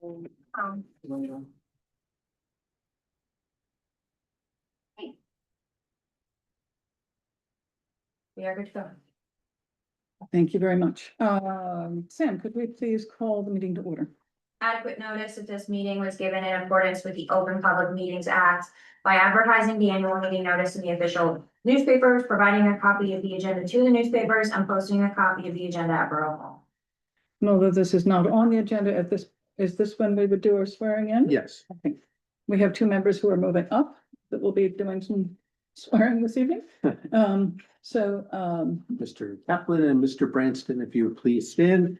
We are good to go. Thank you very much. Sam, could we please call the meeting to order? Adequate notice of this meeting was given in accordance with the Open Public Meetings Act by advertising the annual meeting notice in the official newspapers, providing a copy of the agenda to the newspapers, and posting a copy of the agenda at Borough Hall. No, that this is not on the agenda at this, is this when we would do our swearing in? Yes. Okay. We have two members who are moving up that will be doing some swearing this evening. Mr. Kaplan and Mr. Branston, if you would please stand.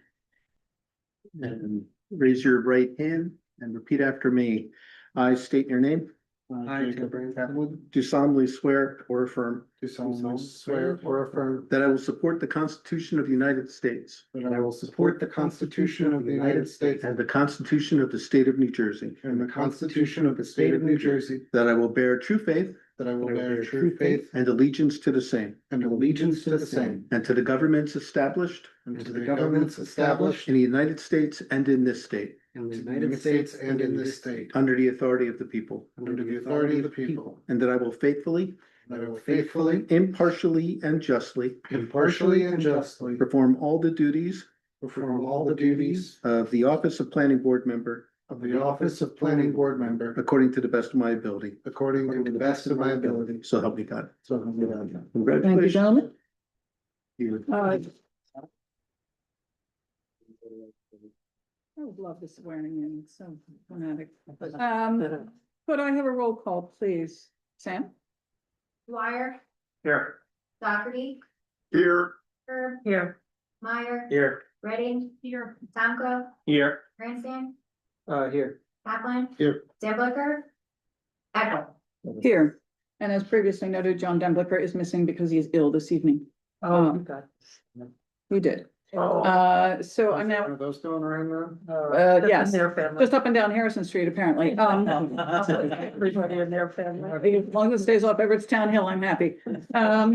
And raise your right hand and repeat after me. I state your name. I, Jacob Branston, Do solemnly swear or affirm do solemnly swear or affirm that I will support the Constitution of the United States that I will support the Constitution of the United States and the Constitution of the State of New Jersey, and the Constitution of the State of New Jersey, that I will bear true faith that I will bear true faith and allegiance to the same, and allegiance to the same, and to the governments established and to the governments established in the United States and in this state, in the United States and in this state, under the authority of the people, under the authority of the people, and that I will faithfully, that I will faithfully, impartially, and justly impartially, and justly perform all the duties perform all the duties of the office of planning board member of the office of planning board member according to the best of my ability. according to the best of my ability. So help me God. So help me God. Thank you, Congratulations. gentlemen. You- I would love the swearing in, it's so dramatic. Could I have a roll call, please? Sam? Dwyer, Here. Dougherty, Here. Herb, Here. Meyer, Here. Redding, here, Tomco, Here. Grandstand, Here. Kaplan. Here. Zamblicker, Echo. Here. And as previously noted, John Demblicker is missing because he is ill this evening. God. He did. So I'm now, Are those going around now? yes, just up and down Harrison Street, apparently. Everybody in their family. As long as it stays off Everettstown Hill, I'm happy.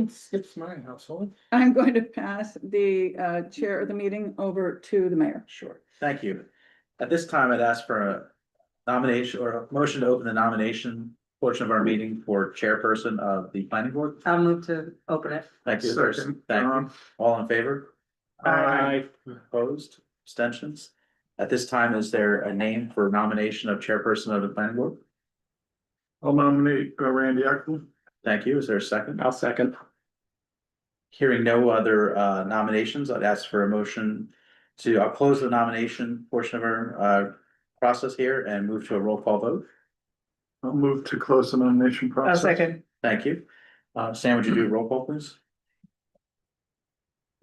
Skips my household. I'm going to pass the chair of the meeting over to the mayor. Sure, thank you. At this time, I'd ask for a nomination or a motion to open the nomination portion of our meeting for chairperson of the planning board. I'll move to open it. Thank you. Second. Thank you. All in favor? Aye. Opposed, abstentions? At this time, is there a name for nomination of chairperson of the planning board? I'll nominate Randy Eckman. Thank you. Is there a second? I'll second. Hearing no other nominations, I'd ask for a motion to, I'll close the nomination portion of our process here and move to a roll call vote. I'll move to close the nomination process. second. Thank you. Sam, would you do a roll call, please?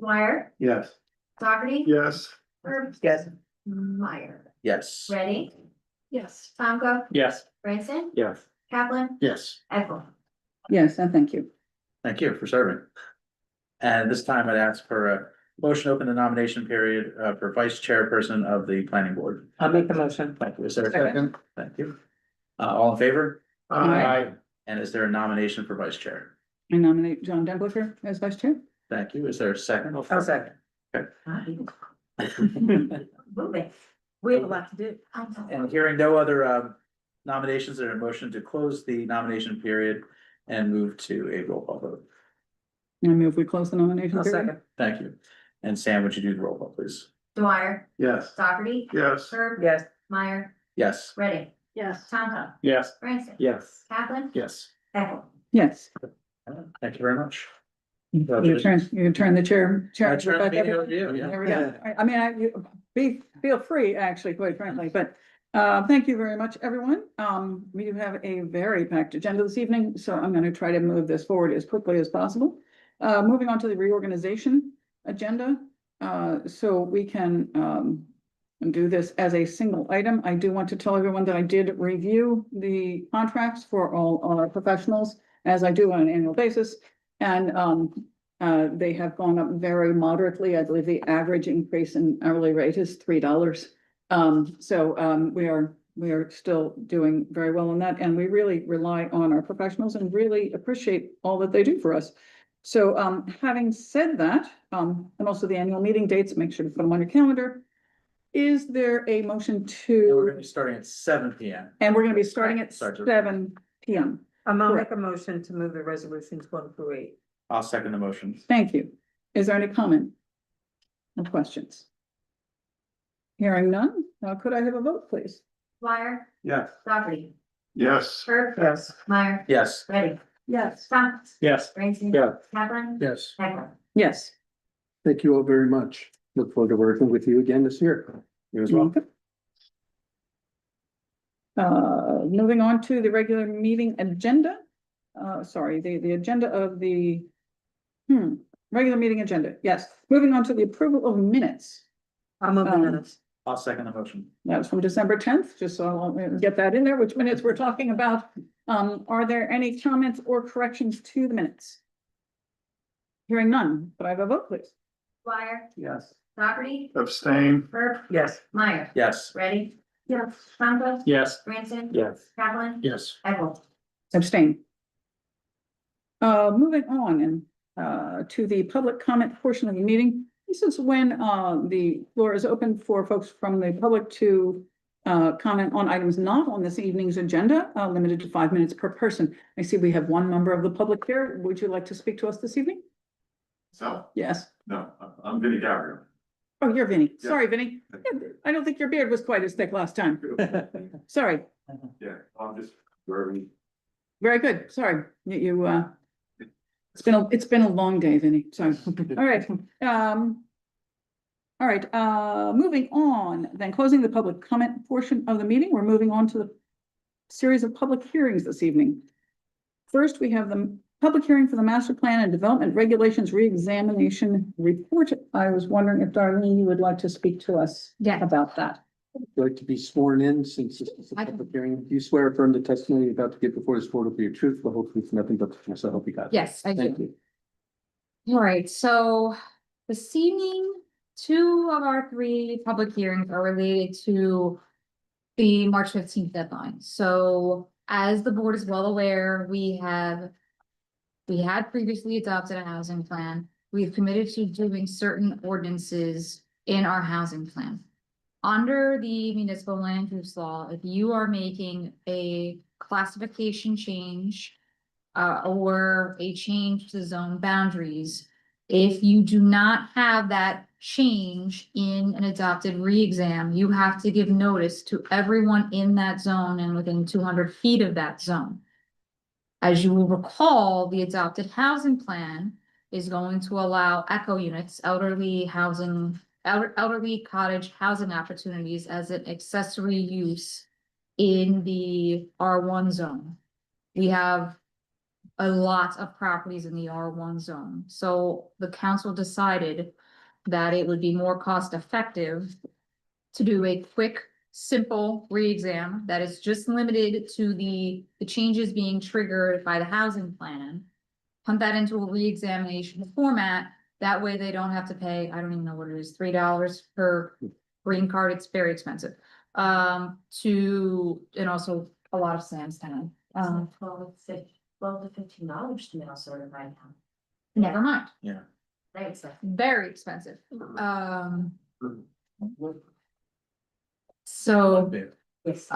Dwyer, Yes. Dougherty, Yes. Herb, Yes. Meyer, Yes. Redding, Yes. Tomco, Yes. Grandstand, Yes. Kaplan, Yes. Echo. Yes, and thank you. Thank you for serving. And this time I'd ask for a motion to open the nomination period for vice chairperson of the planning board. I'll make the motion. Thank you. Is there a Second. second? Thank you. All in favor? Aye. And is there a nomination for vice chair? I nominate John Demblicker as vice chair. Thank you. Is there a second? I'll second. Moving. We have a lot to do. And hearing no other nominations, there a motion to close the nomination period and move to a roll call vote. I move we close the nomination I'll period. second. Thank you. And Sam, would you do the roll call, please? Dwyer, Yes. Dougherty, Yes. Herb, Yes. Meyer, Yes. Redding, Yes. Tomco, Yes. Grandstand, Yes. Kaplan, Yes. Echo. Yes. Thank you very much. You turn the chair. I turn the back meeting over. over to you, yeah. There we go. I mean, feel free, actually, quite frankly, but thank you very much, everyone. We do have a very packed agenda this evening, so I'm going to try to move this forward as quickly as possible. Moving on to the reorganization agenda, so we can do this as a single item. I do want to tell everyone that I did review the contracts for all our professionals, as I do on an annual basis. And they have gone up very moderately. I believe the average increase in hourly rate is $3. We are still doing very well on that, and we really rely on our professionals and really appreciate all that they do for us. So having said that, and also the annual meeting dates, make sure to put them on your calendar. Is there a motion And we're gonna to, be starting at 7 p.m. and we're gonna be starting at Start to- 7 p.m. I'll Correct. make a motion to move the resolutions 1 through 8. I'll second the motion. Thank you. Is there any comment? No questions? Hearing none, could I have a vote, please? Dwyer, Yes. Dougherty, Yes. Herb, Yes. Meyer, Yes. Ready, Yes. Thomas, Yes. Branson. Yeah. Caplan, Yes. Echo. Yes. Thank you all very much. Look forward to working with you again this year. You as well. Moving on to the regular meeting agenda. Sorry, the agenda of the. Regular meeting agenda, yes. Moving on to the approval of minutes. I'll move the Um, minutes. I'll second the motion. That was from December 10th, just so I'll get that in there, which minutes we're talking about. Are there any comments or corrections to the minutes? Hearing none, but I have a vote, please. Dwyer, Yes. Dougherty, Abstain. Herb, Yes. Meyer, Yes. Ready. Yes. Thomas, Yes. Branson. Yes. Caplan, Yes. Echo. Abstain. Moving on to the public comment portion of the meeting. This is when the floor is open for folks from the public to comment on items not on this evening's agenda, limited to 5 minutes per person. I see we have one member of the public here. Would you like to speak to us this evening? So, Yes. no, I'm Vinnie Gallagher. Oh, you're Vinny. Yeah. Sorry, Vinny. Yeah, I don't think your beard was quite as thick last time. Sorry. Yeah, I'm just very, Very good. Sorry. It's been a long day, Vinny. Sorry. All right. All right, moving on, then closing the public comment portion of the meeting, we're moving on to the series of public hearings this evening. First, we have the public hearing for the master plan and development regulations reexamination report. I was wondering if Darlene, you would like to speak to us about that. Would you like to be sworn in since this is a public hearing? Do you swear affirm the testimony you're about to give before this board will be your truth, the whole truth, nothing but the truth, so help you God? Yes, I Thank do. you. All right, so this evening, 2 of our 3 public hearings are related to the March 15th deadline. So as the board is well aware, we had previously adopted a housing plan. We've committed to doing certain ordinances in our housing plan. Under the municipal land use law, if you are making a classification change or a change to zone boundaries, if you do not have that change in an adopted re-exam, you have to give notice to everyone in that zone and within 200 feet of that zone. As you will recall, the adopted housing plan is going to allow ECHO units, elderly cottage housing opportunities as an accessory use in the R1 zone. We have a lot of properties in the R1 zone. So the council decided that it would be more cost effective to do a quick, simple re-exam that is just limited to the changes being triggered by the housing plan. Put that into a re-examination format. That way they don't have to pay, I don't even know what it is, $3 per green card. It's very expensive. And also a lot of Samstown. $12 to $15 to mail certified now. Never mind. Yeah. Very expensive. Very expensive. So, Yes.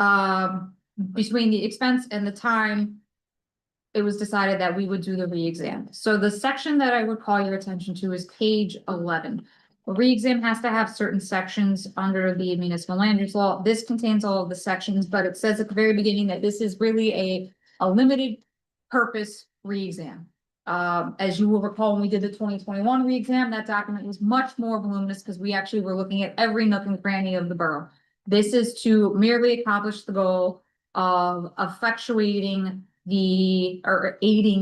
between the expense and the time, it was decided that we would do the re-exam. So the section that I would call your attention to is page 11. A re-exam has to have certain sections under the municipal land use law. This contains all of the sections, but it says at the very beginning that this is really a limited purpose re-exam. As you will recall, when we did the 2021 re-exam, that document was much more voluminous because we actually were looking at every nook and cranny of the borough. This is to merely accomplish the goal of aiding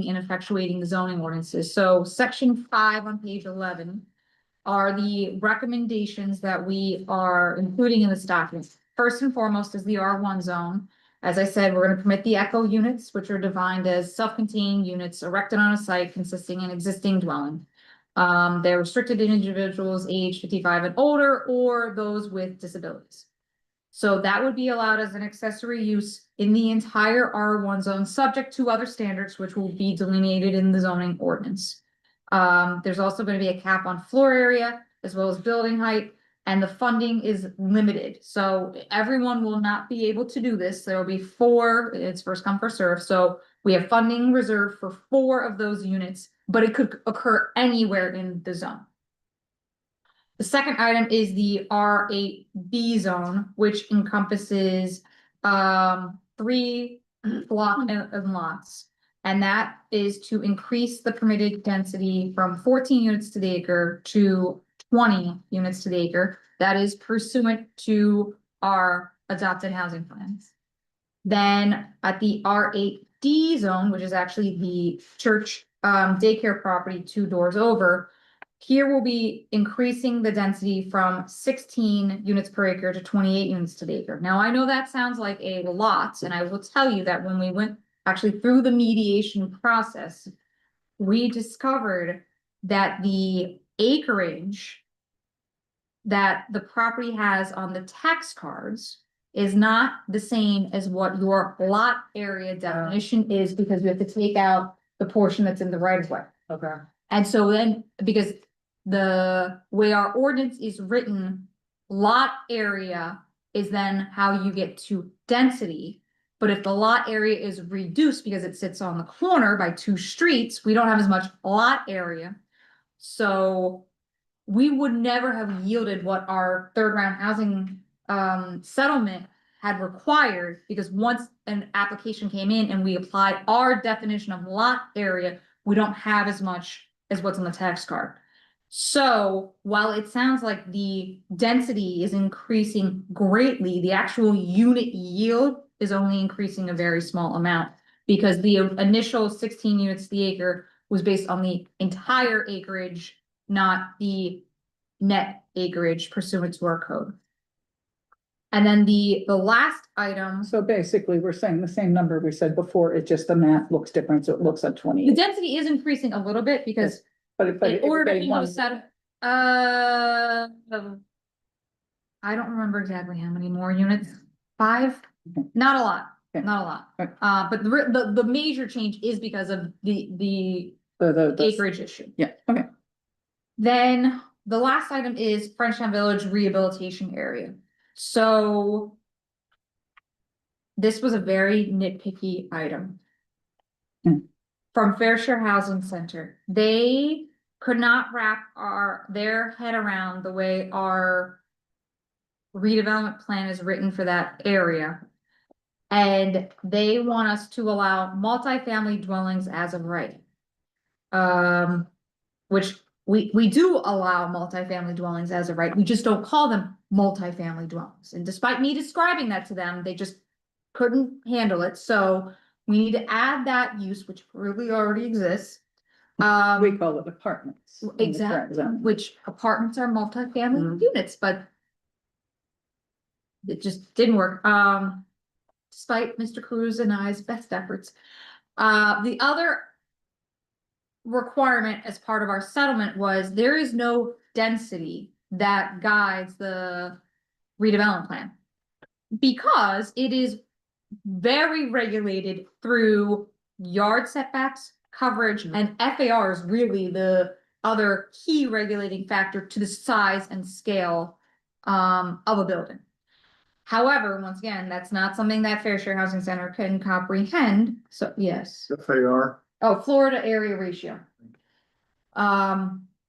in effectuating the zoning ordinances. So section 5 on page 11 are the recommendations that we are including in this document. First and foremost is the R1 zone. As I said, we're going to permit the ECHO units, which are defined as self-contained units erected on a site consisting of an existing dwelling. They're restricted to individuals age 55 and older or those with disabilities. So that would be allowed as an accessory use in the entire R1 zone, subject to other standards, which will be delineated in the zoning ordinance. There's also going to be a cap on floor area as well as building height. And the funding is limited, so everyone will not be able to do this. There will be 4, it's first come, first serve, so we have funding reserved for 4 of those units, but it could occur anywhere in the zone. The second item is the R8B zone, which encompasses 3 block and lots. And that is to increase the permitted density from 14 units to the acre to 20 units to the acre. That is pursuant to our adopted housing plans. Then at the R8D zone, which is actually the church daycare property 2 doors over, here we'll be increasing the density from 16 units per acre to 28 units to the acre. Now, I know that sounds like a lot, and I will tell you that when we went actually through the mediation process, we discovered that the acreage that the property has on the tax cards is not the same as what your lot area definition is, because we have to take out the portion that's in the right of way. Okay. And so then, because the way our ordinance is written, lot area is then how you get to density. But if the lot area is reduced because it sits on the corner by 2 streets, we don't have as much lot area. So we would never have yielded what our 3rd round housing settlement had required, because once an application came in and we applied our definition of lot area, we don't have as much as what's on the tax card. So while it sounds like the density is increasing greatly, the actual unit yield is only increasing a very small amount, because the initial 16 units to the acre was based on the entire acreage, not the net acreage pursuant to our code. And then the last item, So basically, we're saying the same number we said before, it just the math looks different, so it looks at the 28. density is increasing a little bit because But in order to everybody be wants- set, I don't remember exactly how many more units, 5, Okay. not a lot, Okay. not a lot. Okay. But the major change is because of the the- acreage issue. Yeah, okay. Then the last item is Frenchtown Village rehabilitation area. So this was a very nitpicky item. Hmm. From Fair Share Housing Center. They could not wrap their head around the way our redevelopment plan is written for that area. And they want us to allow multifamily dwellings as of right. Which we do allow multifamily dwellings as of right, we just don't call them multifamily dwellings. And despite me describing that to them, they just couldn't handle it, so we need to add that use, which really already exists. We call it apartments. in the current Exactly, zone. which apartments are multifamily Mhm. units, but it just didn't work, despite Mr. Cruz and I's best efforts. The other requirement as part of our settlement was there is no density that guides the redevelopment plan, because it is very regulated through yard setbacks, coverage, and FAR is really the other key regulating factor to the size and scale of a building. However, once again, that's not something that Fair Share Housing Center can comprehend, so yes. FAR. Oh, Florida area ratio.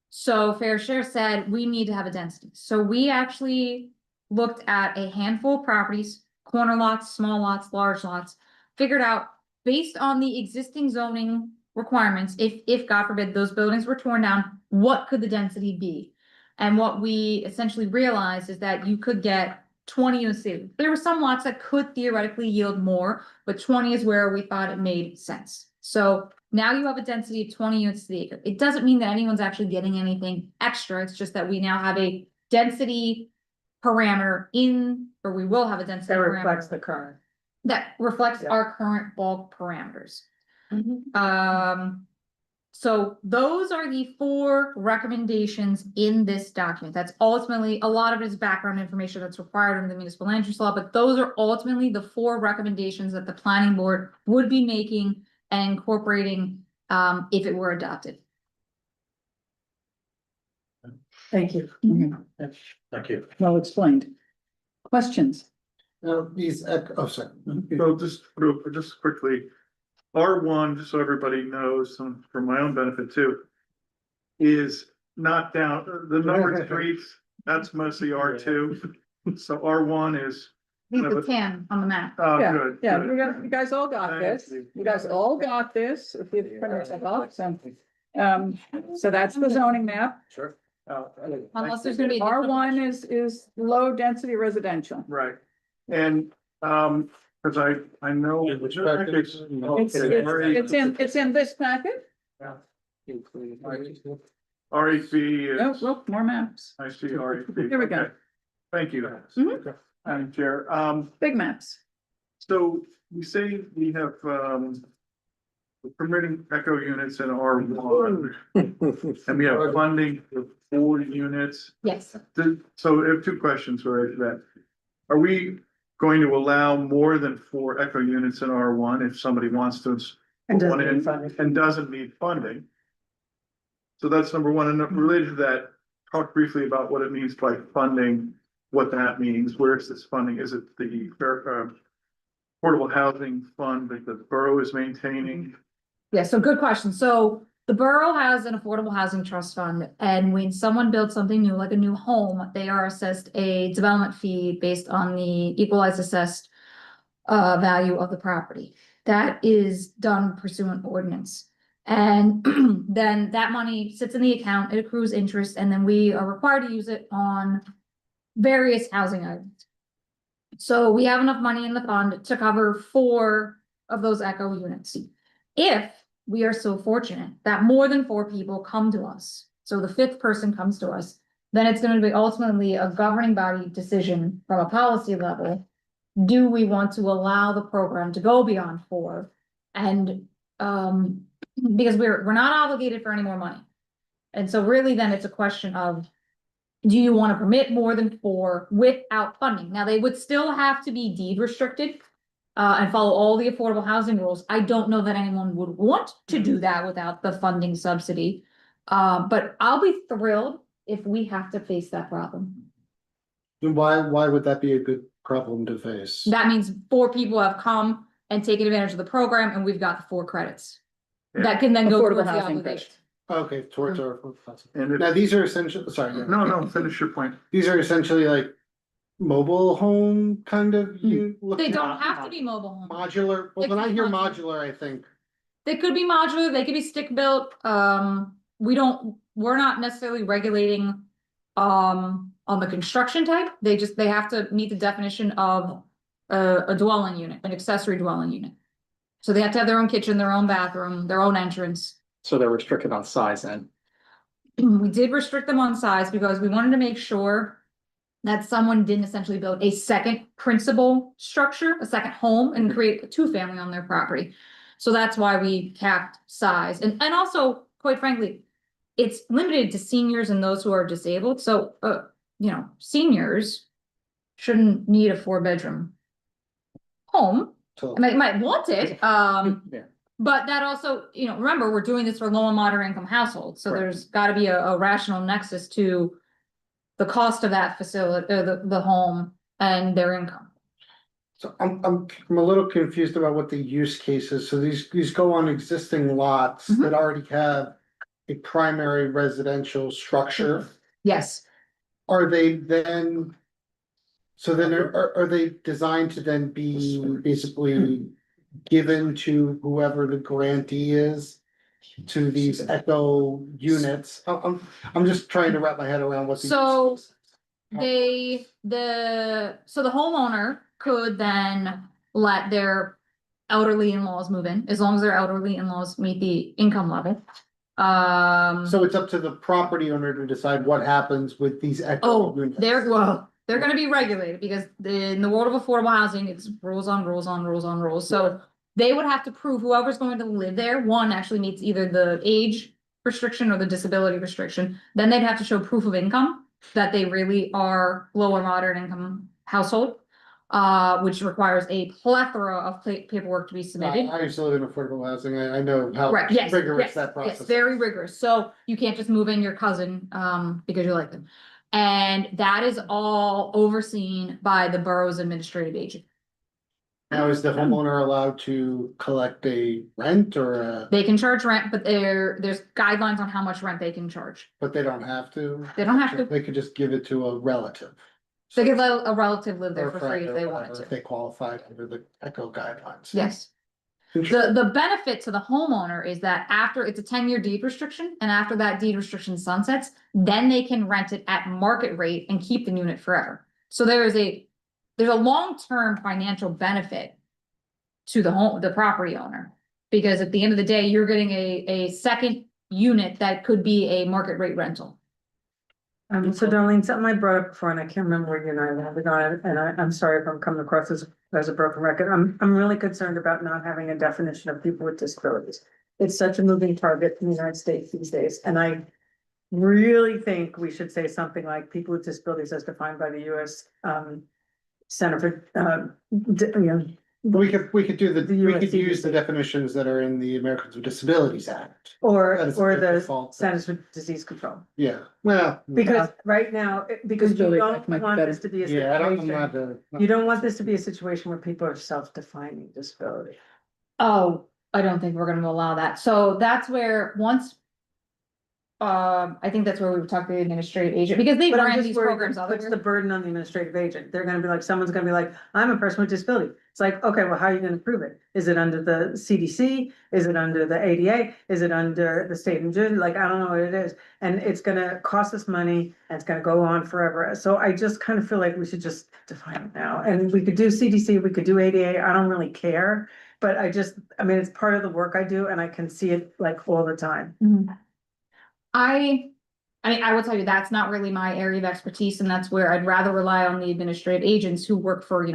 So Fair Share said we need to have a density, so we actually looked at a handful of properties, corner lots, small lots, large lots, figured out based on the existing zoning requirements, if God forbid those buildings were torn down, what could the density be? And what we essentially realized is that you could get 20 units. There were some lots that could theoretically yield more, but 20 is where we thought it made sense. So now you have a density of 20 units to the acre. It doesn't mean that anyone's actually getting anything extra. It's just that we now have a density parameter or we will have a density That reflects parameter the current. that reflects Yeah. our current bulk parameters. So those are the 4 recommendations in this document. That's ultimately, a lot of it is background information that's required under the municipal land use law, but those are ultimately the 4 recommendations that the planning board would be making and incorporating if it were adopted. Thank you. Mhm. Thank you. Well explained. Questions? Now, these, sorry. So just quickly, R1, just so everybody knows, for my own benefit too, is not down, the numbered streets, that's mostly R2. So R1 is, The tan on the map. oh, Yeah, good. yeah, good. you guys all got Thank this. you. You guys all got this. If you print yourself off, so that's the zoning map. Sure. Unless there's gonna be. R1 is low density residential. Right, and, cause I know. It's in this packet. REP Oh, is, look, more maps, I see REP. Here we go. Okay. Thank you. Mhm. Madam Chair, big maps. so we say we have, permitting echo units in R1, and we have funding for 4 units. Yes, So I have 2 questions related to that. Are we going to allow more than 4 echo units in R1 if somebody wants to? And put one doesn't in need funding. And doesn't need funding? So that's number one, and related to that, talk briefly about what it means by funding, what that means, where is this funding, is it the affordable housing fund that the borough is maintaining? yeah, so good question. So the borough has an affordable housing trust fund, and when someone builds something new, like a new home, they are assessed a development fee based on the equalized assessed value of the property. That is done pursuant ordinance. And then that money sits in the account, it accrues interest, and then we are required to use it on various housing items. So we have enough money in the fund to cover 4 of those echo units. If we are so fortunate that more than 4 people come to us, so the 5th person comes to us, then it's gonna be ultimately a governing body decision from a policy level. Do we want to allow the program to go beyond 4? And, because we're not obligated for any more money. And so really then it's a question of, do you want to permit more than 4 without funding? Now, they would still have to be deed restricted and follow all the affordable housing rules. I don't know that anyone would want to do that without the funding subsidy. But I'll be thrilled if we have to face that problem. Why would that be a good problem to face? That means 4 people have come and taken advantage of the program, and we've got the 4 credits. That can then go Affordable towards the housing obligation. Okay, towards our. And Now, if, these are essentially, sorry, no, finish your point. these are essentially like mobile home kind of you. They don't have to be mobile homes. Modular, well, They when can I be hear modular. modular, I think, They could be modular, they could be stick built, we're not necessarily regulating. On the construction type, they have to meet the definition of a dwelling unit, an accessory dwelling unit. So they have to have their own kitchen, their own bathroom, their own entrance. So they're restricted on size then? We did restrict them on size because we wanted to make sure that someone didn't essentially build a second principal structure, a second home, and create a 2-family on their property. So that's why we capped size, and also, quite frankly, it's limited to seniors and those who are disabled, so, seniors shouldn't need a 4-bedroom home. so. I mean, they might want it, Yeah. but that also, remember, we're doing this for low and moderate income households, so Right. there's gotta be a rational nexus to the cost of that facility, the home and their income. So I'm a little confused about what the use case is. So these go on existing lots Mhm. that already have a primary residential structure. Yes, Are they then? So then are they designed to then be basically given to whoever the grantee is? To these echo units? I'm just trying to wrap my head around what. So the homeowner could then let their elderly in-laws move in, as long as their elderly in-laws meet the income level. So it's up to the property owner to decide what happens with these echo units. They're gonna be regulated because in the world of affordable housing, it's rules on rules on rules on rules. So they would have to prove whoever's going to live there, one actually meets either the age restriction or the disability restriction. Then they'd have to show proof of income that they really are low or moderate income household. which requires a plethora of paperwork to be submitted. I used to live in affordable housing. I know how Right, yes, rigorous yes, that process yes, is. very rigorous. So you can't just move in your cousin, because you like them. And that is all overseen by the borough's administrative agent. Now, is the homeowner allowed to collect a rent or a, They can charge rent, but there's guidelines on how much rent they can charge. but they don't have to? They don't have to. They could just give it to a relative. They could let a relative live Or there a for friend free if or they whatever, wanted If to. they qualified under the ECHO guidelines. Yes. The benefit to the homeowner is that after it's a 10-year deed restriction, and after that deed restriction sunsets, then they can rent it at market rate and keep the unit forever. So there's a long-term financial benefit to the property owner. Because at the end of the day, you're getting a second unit that could be a market rate rental. So Darlene, something I brought up before, and I can't remember where you and I have on it, and I'm sorry if I'm coming across as a broken record. I'm really concerned about not having a definition of people with disabilities. It's such a moving target in the United States these days, and I really think we should say something like people with disabilities as defined by the US Center for, We could do The we could use USCDC. the definitions that are in the Americans with Disabilities Act. or That is the default. Centers for Disease Control. Yeah, well. Because right now, because you Disability don't Act might be want better. this to be a Yeah, I don't, I'm not, situation, you don't want this to be a situation where people are self-defining disability. Oh, I don't think we're gonna allow that. So that's where once. I think that's where we would talk to the administrative agent, because they But I'm ran just these worried programs that puts the otherwise. burden on the administrative agent. They're gonna be like, someone's gonna be like, I'm a person with disability. It's like, okay, well, how are you gonna prove it? Is it under the CDC? Is it under the ADA? Is it under the state of New Jersey? Like, I don't know what it is. And it's gonna cost us money and it's gonna go on forever. So I just kind of feel like we should just define it now. And we could do CDC, we could do ADA. I don't really care. But I mean, it's part of the work I do and I can see it like all the time. I mean, I will tell you, that's not really my area of expertise, and that's where I'd rather rely on the administrative agents who work for,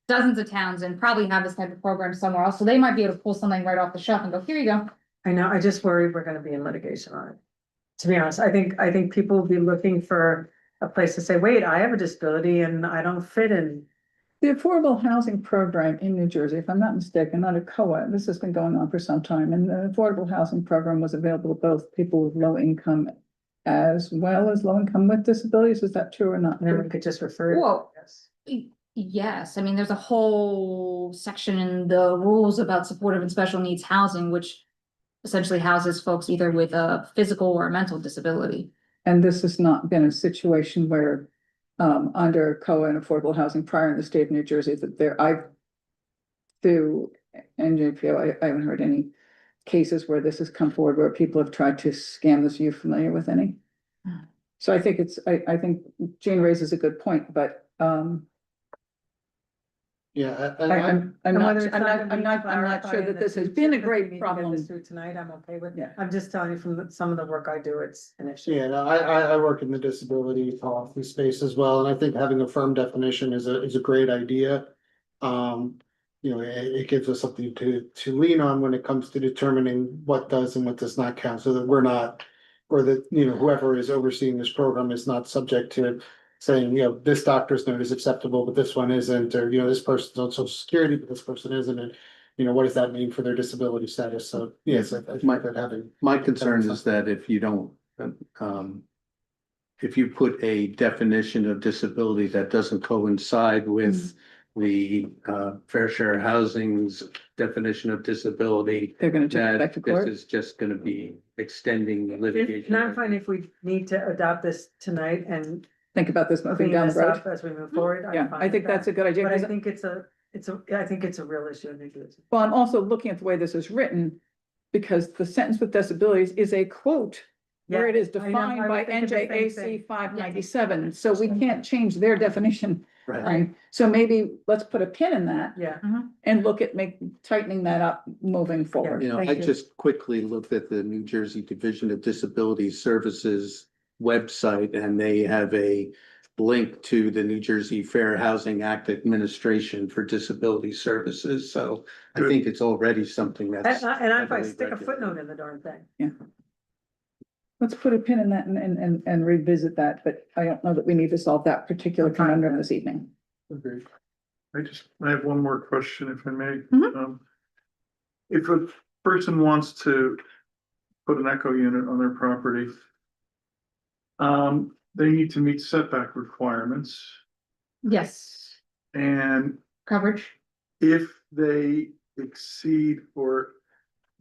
dozens of towns and probably have this type of program somewhere else, so they might be able to pull something right off the shelf and go, here you go. I know, I just worry we're gonna be in litigation on it. To be honest, I think people will be looking for a place to say, wait, I have a disability and I don't fit in. The affordable housing program in New Jersey, if I'm not mistaken, under COA, this has been going on for some time, and the affordable housing program was available to both people with low income as well as low income with disabilities. Is that true or not? And then we could just refer. to it, Well, yes. Yes, I mean, there's a whole section in the rules about supportive and special needs housing, which essentially houses folks either with a physical or a mental disability. And this has not been a situation where, under COA and affordable housing prior in the state of New Jersey, that through NJPO, I haven't heard any cases where this has come forward where people have tried to scam this. Are you familiar with any? So I think I think Jane raises a good point, but, Yeah, I'm And not, whether it's I'm gonna not, be I'm not sure clarified in that the this has future, been a if we great need to get problem. this through tonight, I'm okay with. Yeah. I'm just telling you from some of the work I do, it's an issue. yeah, no, I work in the disability policy space as well, and I think having a firm definition is a great idea. It gives us something to lean on when it comes to determining what does and what does not count, so that we're not, or that, whoever is overseeing this program is not subject to saying, this doctor's note is acceptable, but this one isn't, or, this person's on social security, but this person isn't, and what does that mean for their disability status? So, yes, I think that having. My concern is that if you don't, if you put a definition of disability that doesn't coincide with the Fair Share Housing's definition of disability, They're gonna take it back that to this court. is just gonna be extending the litigation. And I'm fine if we need to adopt this tonight and Think about this moving clean down the this road. up as we move forward. I'm Yeah, fine I with think that's a that. good idea. But I 'Cause- think I think it's a real issue in New Jersey. Well, I'm also looking at the way this is written, because the sentence with disabilities is a quote where it is Yeah, I know, defined I by was thinking the same NJAC thing. 597, so we can't change their definition. Right. Right, so maybe let's put a pin in that Yeah, and look at tightening that up moving forward. Thank I you. just quickly looked at the New Jersey Division of Disability Services website, and they have a link to the New Jersey Fair Housing Act Administration for Disability Services, so I think it's already something that's. and if I heavily stick a regulated. footnote in the darn thing. Let's put a pin in that and revisit that, but I don't know that we need to solve that particular I'm fine with conundrum that. this evening. Agreed. I have one more question, if I may. Mhm. If a person wants to put an echo unit on their property, they need to meet setback requirements, Yes, and coverage. if they exceed or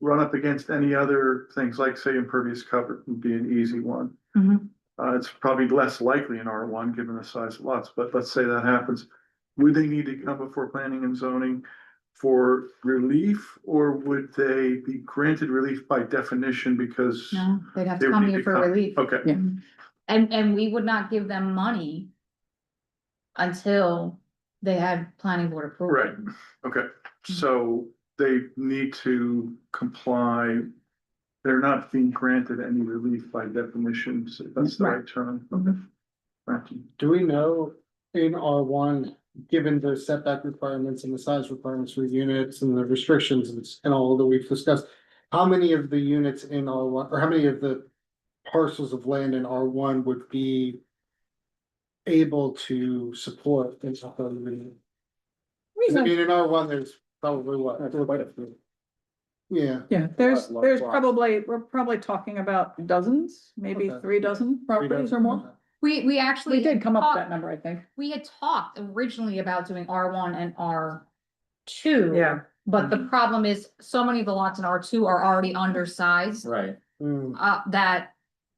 run up against any other things, like say impervious cover would be an easy one. Mhm. It's probably less likely in R1, given the size of lots, but let's say that happens. Would they need to come before planning and zoning for relief, or would they be granted relief by definition because? No, they'd have they to would come need here to for come- relief. Okay, Yeah. And we would not give them money until they had planning board approval. right, okay, so they need to comply. They're not being granted any relief by definition, so that's the right term. Okay. Thank you. Do we know in R one, given the setback requirements and the size requirements for units and the restrictions and all that we've discussed, how many of the units in R one, or how many of the parcels of land in R one would be able to support this? I mean, in R one, there's probably what? Yeah, Yeah, Lots. we're probably talking about dozens, maybe Okay. 3 dozen properties or more. We actually. We did come up with that talked- number, I think. We had talked originally about doing R1 and R2. Yeah. But the problem is, so many of the lots in R2 are already undersized, Right. that.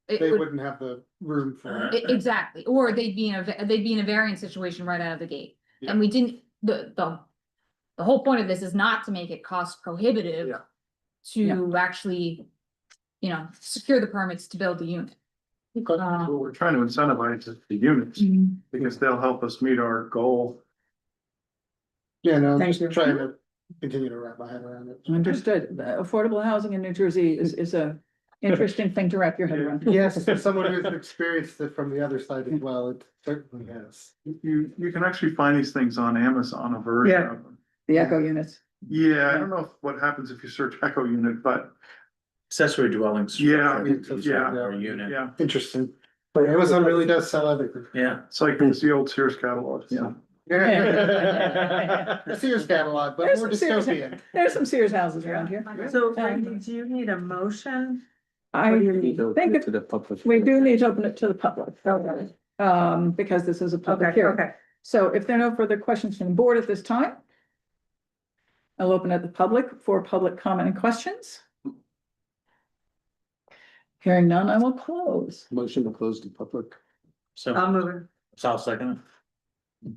it they would- wouldn't have the room for it. Exactly, or they'd be in a variant situation right out of the gate. Yeah. And we didn't, the whole point of this is not to make it cost prohibitive. Yeah. To actually, secure the permits to build the unit. Well, we're trying to incentivize the units because they'll help us meet our goal. Yeah, no, I'm Thank just you. trying to continue to wrap my head around it. Understood. Affordable housing in New Jersey is a interesting thing to wrap your head around. Yes, as someone who's experienced it from the other side as well, it certainly has. You can actually find these things on Amazon, a version Yeah. of them. The echo units. Yeah, I don't know what happens if you search echo unit, but Accessory dwellings. yeah, Yeah. yeah, Or unit. yeah, Interesting. But Amazon really does sell everything. Yeah. it's like it's the old Sears catalog. Yeah. The Sears catalog, but There's more some Sears- dystopian. There's some Sears houses around here. So Randy, do you need a motion? I think To the public. we do need to open it to the public. Because this is a public Okay, hearing. okay. So if there are no further questions from the board at this time, I'll open it to the public for public comment and questions. Hearing none, I will close. Motion to close the public. So, I'll move it. so I'll second it.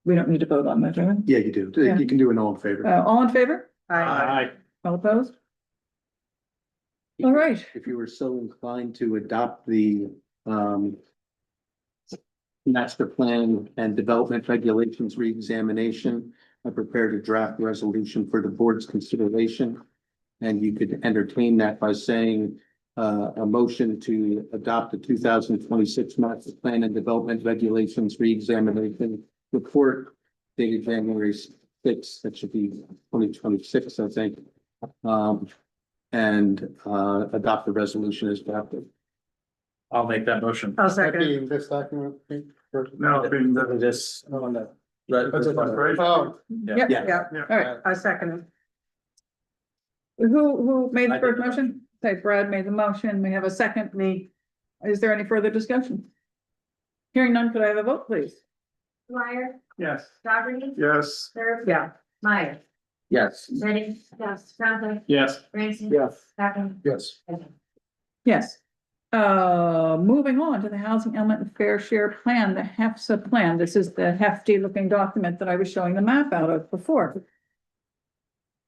We don't need to vote on that, do we? Yeah, you do. Yeah. You can do an all in favor. All in favor? Aye. All opposed? All right. If you were so inclined to adopt the master plan and development regulations reexamination, I prepared a draft resolution for the board's consideration. And you could entertain that by saying a motion to adopt the 2026 master plan and development regulations reexamination report dated January 6th. That should be 2026, I think. And adopt the resolution as drafted. I'll make that motion. I'll That second it. being this document. No, being the, This. On that. right? Oh, Yep. Yeah, All right. I second it. Who made the I first did. motion? Say Brad made the motion. We have a second. Me. Is there any further discussion? Hearing none, could I have a vote, please? Dwyer, Yes. Dougherty, Yes. Surf. Yeah. Meyer, Yes. Ready, yes, Jonathan, Yes. Ramsey. yes. Captain. Yes. Yes. Moving on to the Housing Element and Fair Share Plan, the HEFSA plan. This is the hefty looking document that I was showing the map out of before.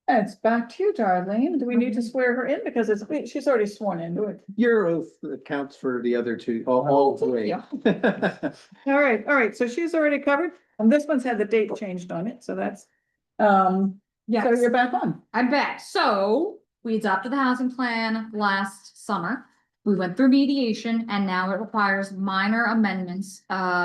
It's back to you, Darlene. Do we need to swear her in? Because she's already sworn in, do it. Your oath accounts for the other two, all three. Yeah. All right. So she's already covered. And this one's had the date changed on it. So that's, so Yes. you're back on. I'm back. So we adopted the housing plan last summer. We went through mediation and now it requires minor amendments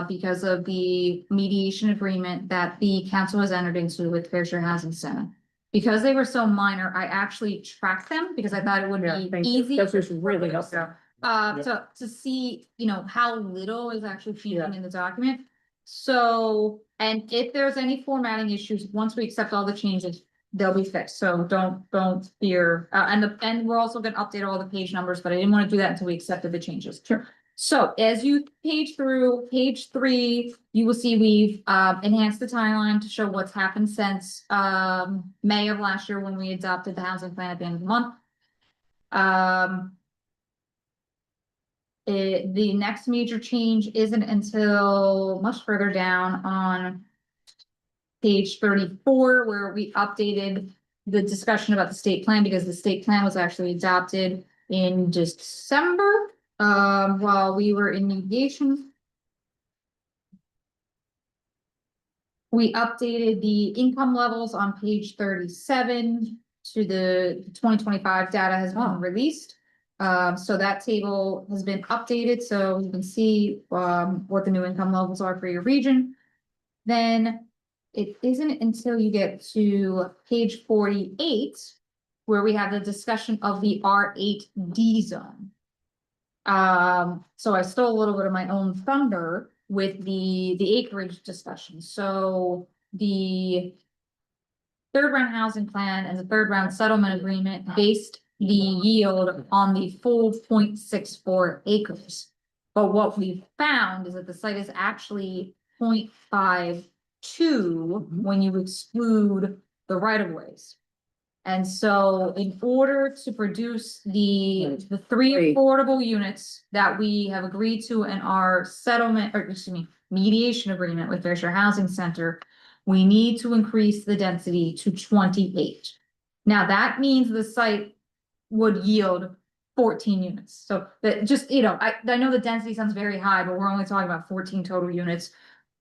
because of the mediation agreement that the council has entered into with Fair Share Housing Center. Because they were so minor, I actually tracked them because I thought it would Yeah, be thank you. easy. This was really helpful. To see, how little is actually featured in the document. So And if there's any formatting issues, once we accept all the changes, they'll be fixed, so don't fear. And we're also gonna update all the page numbers, but I didn't wanna do that until we accepted the changes. Sure. So as you page through, page 3, you will see we've enhanced the timeline to show what's happened since May of last year when we adopted the housing plan at the end of the month. The next major change isn't until much further down on page 34, where we updated the discussion about the state plan, because the state plan was actually adopted in December, while we were in mediation. We updated the income levels on page 37 to the 2025 data has been released. So that table has been updated, so you can see what the new income levels are for your region. Then it isn't until you get to page 48 where we have the discussion of the R8D zone. So I stole a little bit of my own thunder with the acreage discussion. So the third round housing plan and the third round settlement agreement based the yield on the full 0.64 acres. But what we found is that the site is actually 0.52 when you exclude the right of ways. And so in order to produce the 3 affordable units that we have agreed to in our settlement, or excuse me, mediation agreement with Fair Share Housing Center, we need to increase the density to 28. Now that means the site would yield 14 units. So that just, I know the density sounds very high, but we're only talking about 14 total units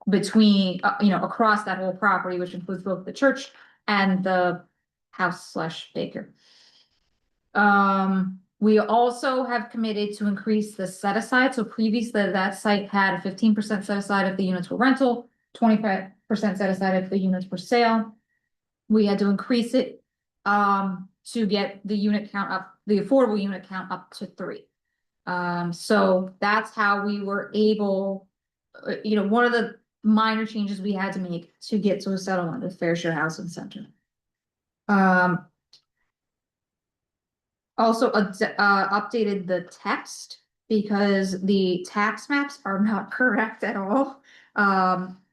between, across that whole property, which includes both the church and the house/daycare. We also have committed to increase the set aside. So previously that site had a 15% set aside if the units were rental, 25% set aside if the units were sale. We had to increase it to get the unit count up, the affordable unit count up to 3. So that's how we were able, one of the minor changes we had to make to get to a settlement with Fair Share Housing Center. Also updated the text because the tax maps are not correct at all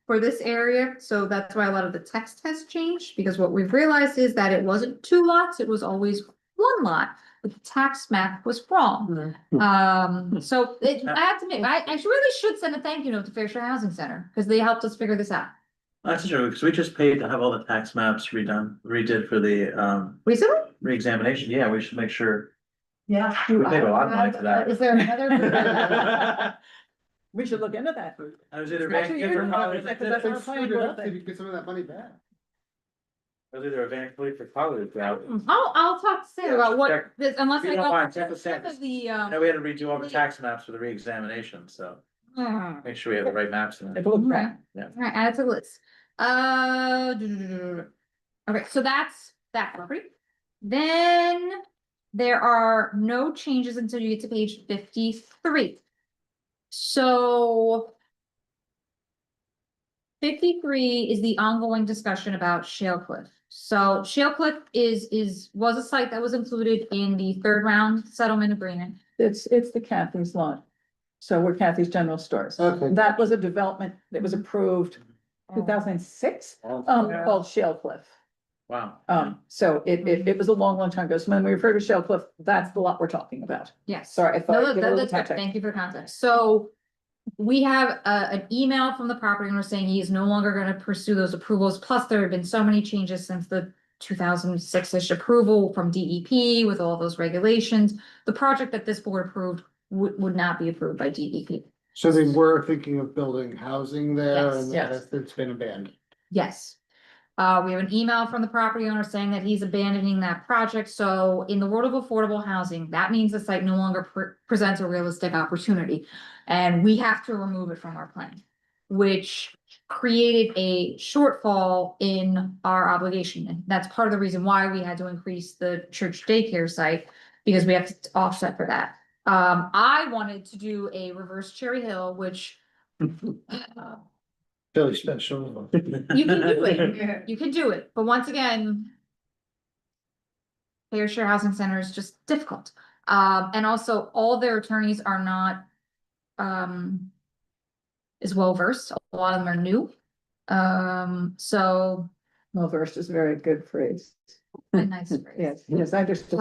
for this area. So that's why a lot of the text has changed, because what we've realized is that it wasn't 2 lots, it was always 1 lot, but the tax map was wrong. So I have to admit, I really should send a thank you note to Fair Share Housing Center because they helped us figure this out. That's true, because we just paid to have all the tax maps redid for the Recently? re-examination. Yeah, we should make sure. Yeah. We paid a lot of money for that. Is there another? We should look into that. I was either Actually, Van Cleef or Colliers. that's our Then plan, screwed it up, but- so you get some of that money back. I was either a Van Cleef or Colliers. I'll talk to Sam about what Check. this, unless If I you don't go. mind, check with Sam. some of the, I know we had to redo all the tax maps for the re-examination, so make sure we have the right maps in Take there. a look Right. back. Right, add it to the list. Okay, so that's that property. Then there are no changes until you get to page 53. So 53 is the ongoing discussion about Shale Cliff. So Shale Cliff was a site that was included in the third round settlement agreement. It's the Kathy's lot. So we're Kathy's General Stores. Okay. That was a development that was approved 2006, called Shale Cliff. Wow. So it was a long time ago. So when we refer to Shale Cliff, that's the lot we're talking about. Yes. Sorry, I thought. No, I'd give a little that's good. context. Thank you for context. So we have an email from the property owner saying he is no longer going to pursue those approvals. Plus, there have been so many changes since the 2006-ish approval from DEP with all those regulations. The project that this board approved would not be approved by DEP. So they were thinking of building housing there Yes. and Yes. it's been abandoned. Yes. We have an email from the property owner saying that he's abandoning that project. So in the world of affordable housing, that means the site no longer presents a realistic opportunity. And we have to remove it from our plan, which created a shortfall in our obligation. And that's part of the reason why we had to increase the church daycare site, because we have to offset for that. I wanted to do a reverse Cherry Hill, which Fairly special. You can do it, you can do it, but once again. Fair share housing center is just difficult, and also all their attorneys are not. Is well versed, a lot of them are new. So, Well versed is a very good phrase. a nice phrase. Yes, I understood.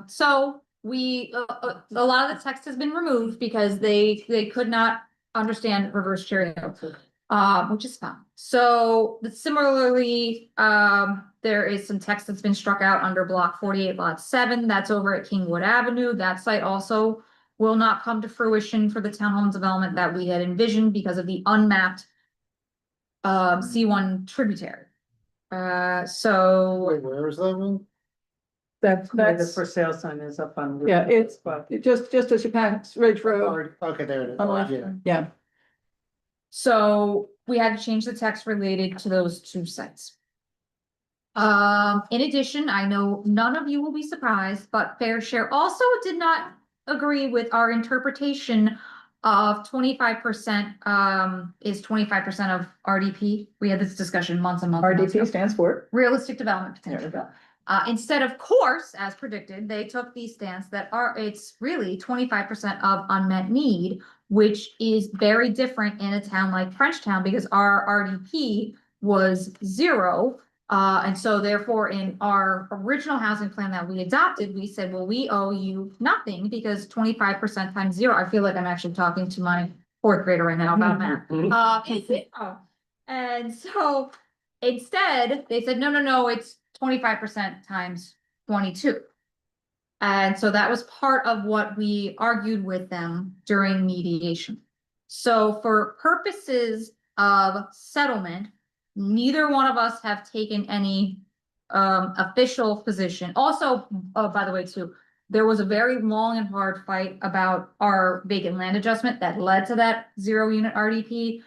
So we, a lot of the text has been removed because they could not understand reverse cherry notes. Which is fine. So similarly, there is some text that's been struck out under block 48 lot 7. That's over at Kingwood Avenue. That site also will not come to fruition for the townhome development that we had envisioned because of the unmapped C1 tributary. So Wait, where is that one? Where the That's, for sale sign is up on. yeah, it's But just as you pass Ridge Road. Okay, there it is. Unless- Yeah. Yeah, So we had to change the text related to those two sites. In addition, I know none of you will be surprised, but Fair Share also did not agree with our interpretation of 25%, is 25% of RDP. We had this discussion months and months. and months RDP ago. stands for. Realistic development There we potential. go. Instead of course, as predicted, they took the stance that it's really 25% of unmet need, which is very different in a town like Frenchtown because our RDP was 0. And so therefore in our original housing plan that we adopted, we said, well, we owe you nothing because 25% times 0. I feel like I'm actually talking to my 4th grader right now about math. And so instead they said, no, it's 25% times 22. And so that was part of what we argued with them during mediation. So for purposes of settlement, neither one of us have taken any official position. Also, by the way, too, there was a very long and hard fight about our vacant land adjustment that led to that 0 unit RDP.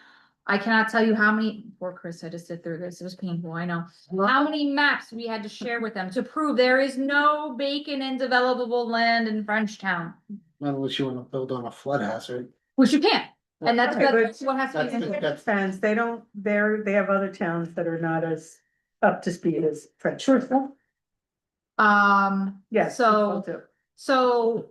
I cannot tell you how many, poor Chris had to sit through this, it was painful, I know. How many maps we had to share with them to prove there is no vacant and developable land in Frenchtown, Unless you want to build on a flood hazard. which you can't. And that's Okay, that's what has to That's be. the- in that's- defense, they have other towns that are not as up to speed as French. Truthful. Yes. So- truthful too. So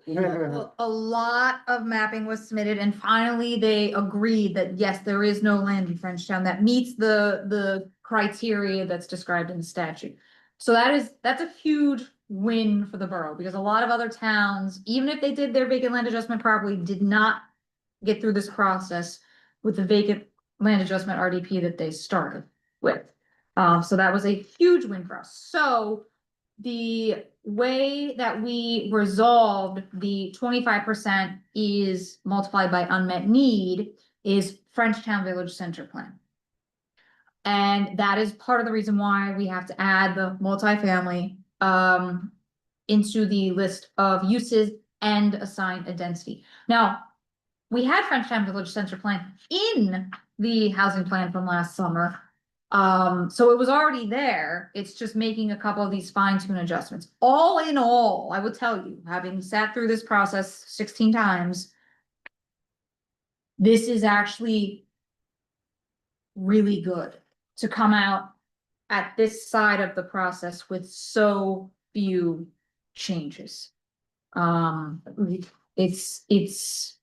a lot of mapping was submitted and finally they agreed that yes, there is no land in Frenchtown that meets the criteria that's described in the statute. So that's a huge win for the borough because a lot of other towns, even if they did their vacant land adjustment properly, did not get through this process with the vacant land adjustment RDP that they started with. So that was a huge win for us. So the way that we resolved the 25% is multiplied by unmet need is Frenchtown Village Center Plan. And that is part of the reason why we have to add the multifamily into the list of uses and assign a density. Now, we had Frenchtown Village Center Plan in the housing plan from last summer. So it was already there. It's just making a couple of these fine tune adjustments. All in all, I will tell you, having sat through this process 16 times, this is actually really good to come out at this side of the process with so few changes. It's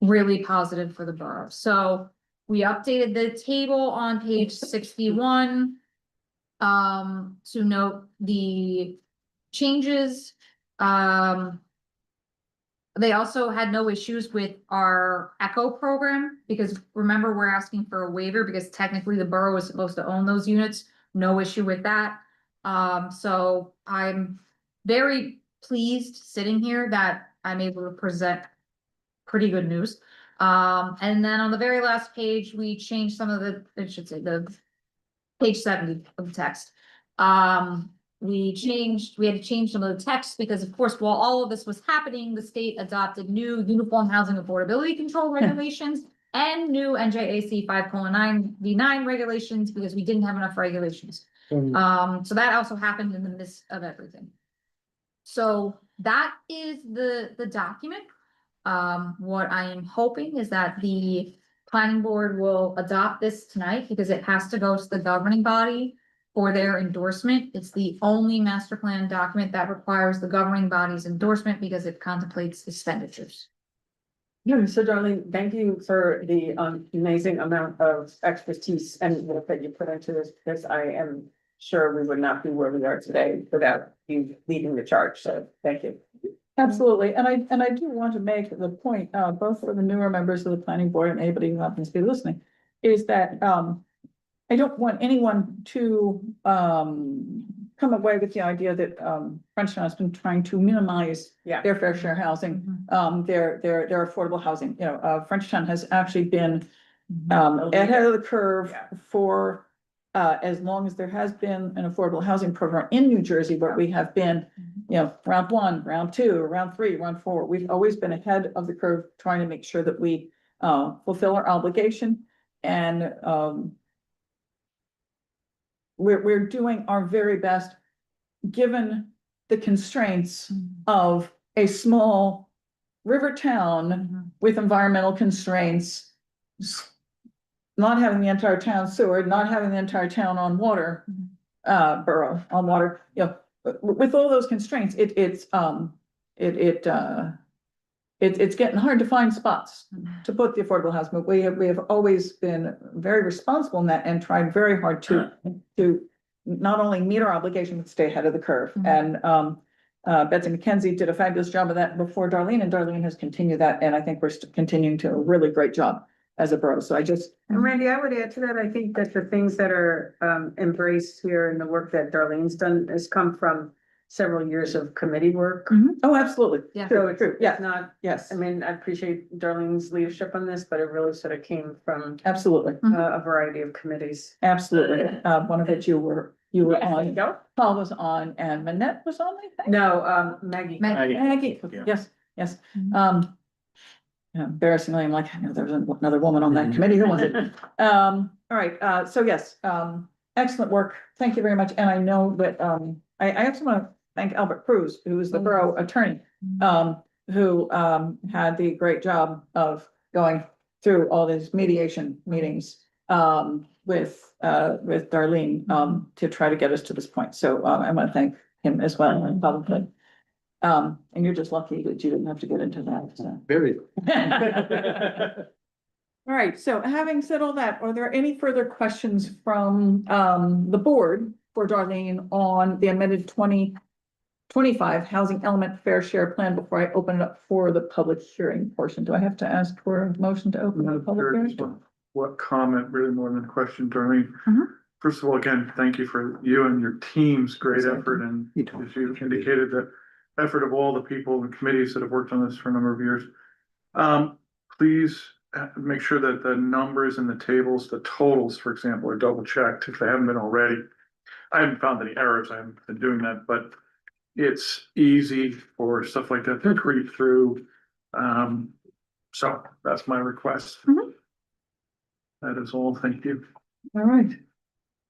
really positive for the borough. So we updated the table on page 61 to note the changes. They also had no issues with our ECHO program because remember, we're asking for a waiver because technically the borough is supposed to own those units. No issue with that. So I'm very pleased sitting here that I'm able to present pretty good news. And then on the very last page, we changed some of I should say the page 70 of the text. We had to change some of the text because of course, while all of this was happening, the state adopted new uniform housing affordability control regulations and new NJAC 5:9V9 regulations because we didn't have enough regulations. So that also happened in the midst of everything. So that is the document. What I am hoping is that the planning board will adopt this tonight because it has to go to the governing body for their endorsement. It's the only master plan document that requires the governing body's endorsement because it contemplates expenditures. Yeah, so Darlene, thank you for the amazing amount of expertise and work that you put into this, because I am sure we would not be where we are today without you leading the charge, so thank you. Absolutely, and I do want to make the point, both for the newer members of the planning board and anybody who happens to be listening, is that, I don't want anyone to, come away with the idea that, Frenchtown has been trying to minimize Yeah. their fair share housing, their affordable housing, you know, Frenchtown has actually been, ahead of the curve Yeah. for, as long as there has been an affordable housing program in New Jersey, but we have been, you know, round one, round two, round three, round four, we've always been ahead of the curve, trying to make sure that we, fulfill our obligation. And, we're doing our very best, given the constraints of a small river town with environmental constraints. Not having the entire town sewer, not having the entire town on water, borough on water, you know, with all those constraints, it's getting hard to find spots to put the affordable housing, but we have always been very responsible in that and tried very hard to not only meet our obligation, but stay ahead of the curve. And Betsy McKenzie did a fabulous job of that before Darlene, and Darlene has continued that, and I think we're continuing to do a really great job as a borough. So I just. And Randy, I would add to that, I think that the things that are embraced here in the work that Darlene's done has come from several years of committee work. Oh, absolutely. Yeah. True, true. It's Yeah, not, yes, I mean, I appreciate Darlene's leadership on this, but it really sort of came from absolutely, a variety of committees. absolutely. One of which you were on, Go. Paul was on, and Manette was on, I think. No, Maggie. Maggie, Yeah. yes, yes. Yeah, embarrassingly, I'm like, I know there was another woman on that committee, who was it? All right, so yes, excellent work, thank you very much, and I know that, I also want to thank Albert Cruz, who is the borough attorney, who, had the great job of going through all these mediation meetings, with Darlene, to try to get us to this point, so, I want to thank him as well, and publicly. And you're just lucky that you didn't have to get into that, so. Very. All right, so having said all that, are there any further questions from the board for Darlene on the amended 2025 housing element fair share plan before I open it up for the public hearing portion? Do I have to ask for a motion to open the public hearing? What comment, really more than a question, Darlene? Mhm. First of all, again, thank you for you and your team's great Yes, effort, and You too. as you indicated, the effort of all the people and committees that have worked on this for a number of years. Please make sure that the numbers in the tables, the totals, for example, are double checked if they haven't been already. I haven't found any errors, I haven't been doing that, but it's easy for stuff like that to creep through. So that's my request. Mhm. That is all, thank you. All right.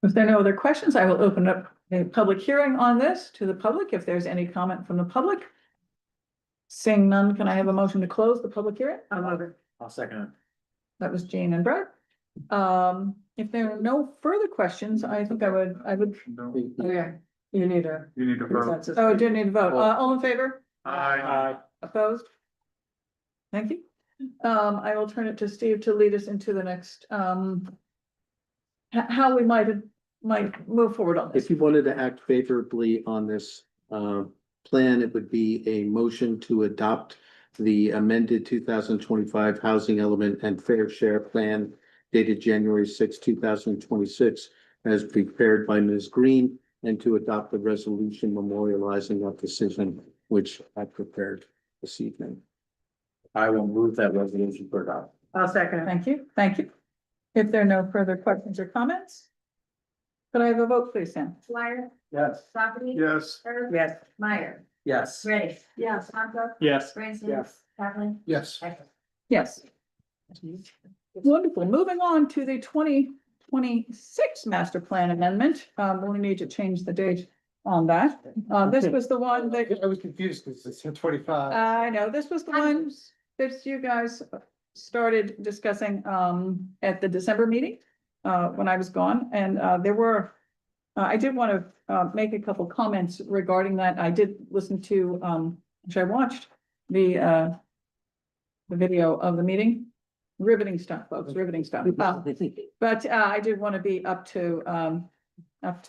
If there are no other questions, I will open up a public hearing on this to the public, if there's any comment from the public. Seeing none, can I have a motion to close the public hearing? I love it. I'll second it. That was Jane and Brett. If there are no further questions, I think I would, No, Oh, yeah, you need a you need to vote. consensus. oh, I do need to vote. All in favor? Aye. Opposed? Thank you. I will turn it to Steve to lead us into the next, how we might move forward on this. If you wanted to act favorably on this plan, it would be a motion to adopt the amended 2025 housing element and fair share plan dated January 6, 2026, as prepared by Ms. Green, and to adopt the resolution memorializing that decision, which I prepared this evening. I will move that resolution for adoption. I'll second it. Thank you, thank you. If there are no further questions or comments, could I have a vote, please, Sam? Dwyer, Yes. Dockerty. Yes, Bird. Yes. Meyer. Yes. Ready. Yes. Tomco. Yes. Branson. Yes. Caplan. Yes. Becker. Yes. Wonderful. Moving on to the 2026 master plan amendment. We'll need to change the date on that. This was the one that, I was confused because it's 25. I know, this was the one that you guys started discussing, at the December meeting, when I was gone, and, there were, I did want to, make a couple comments regarding that. I did listen to, which I watched the video of the meeting. Riveting stuff, folks, riveting stuff. But I did want to be up to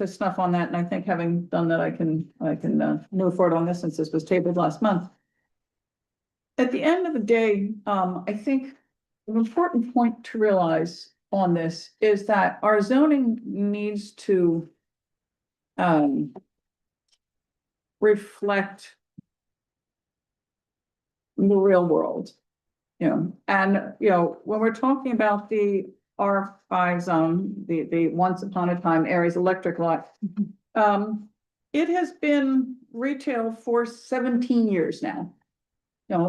snuff on that, and I think having done that, I can move forward on this since this was tabled last month. At the end of the day, I think an important point to realize on this is that our zoning needs to reflect the real world. And, when we're talking about the R5 zone, the once upon a time Aries electric lot, it has been retail for 17 years now.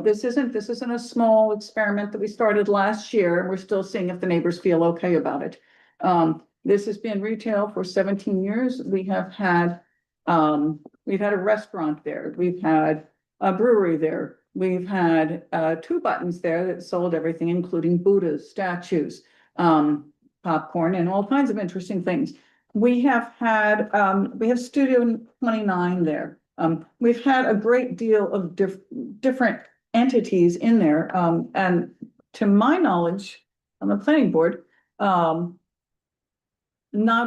This isn't a small experiment that we started last year, and we're still seeing if the neighbors feel okay about it. This has been retail for 17 years. We've had a restaurant there. We've had a brewery there. We've had 2 buttons there that sold everything, including Buddhas, statues, popcorn, and all kinds of interesting things. We have Studio 29 there. We've had a great deal of different entities in there. And to my knowledge, on the planning board, not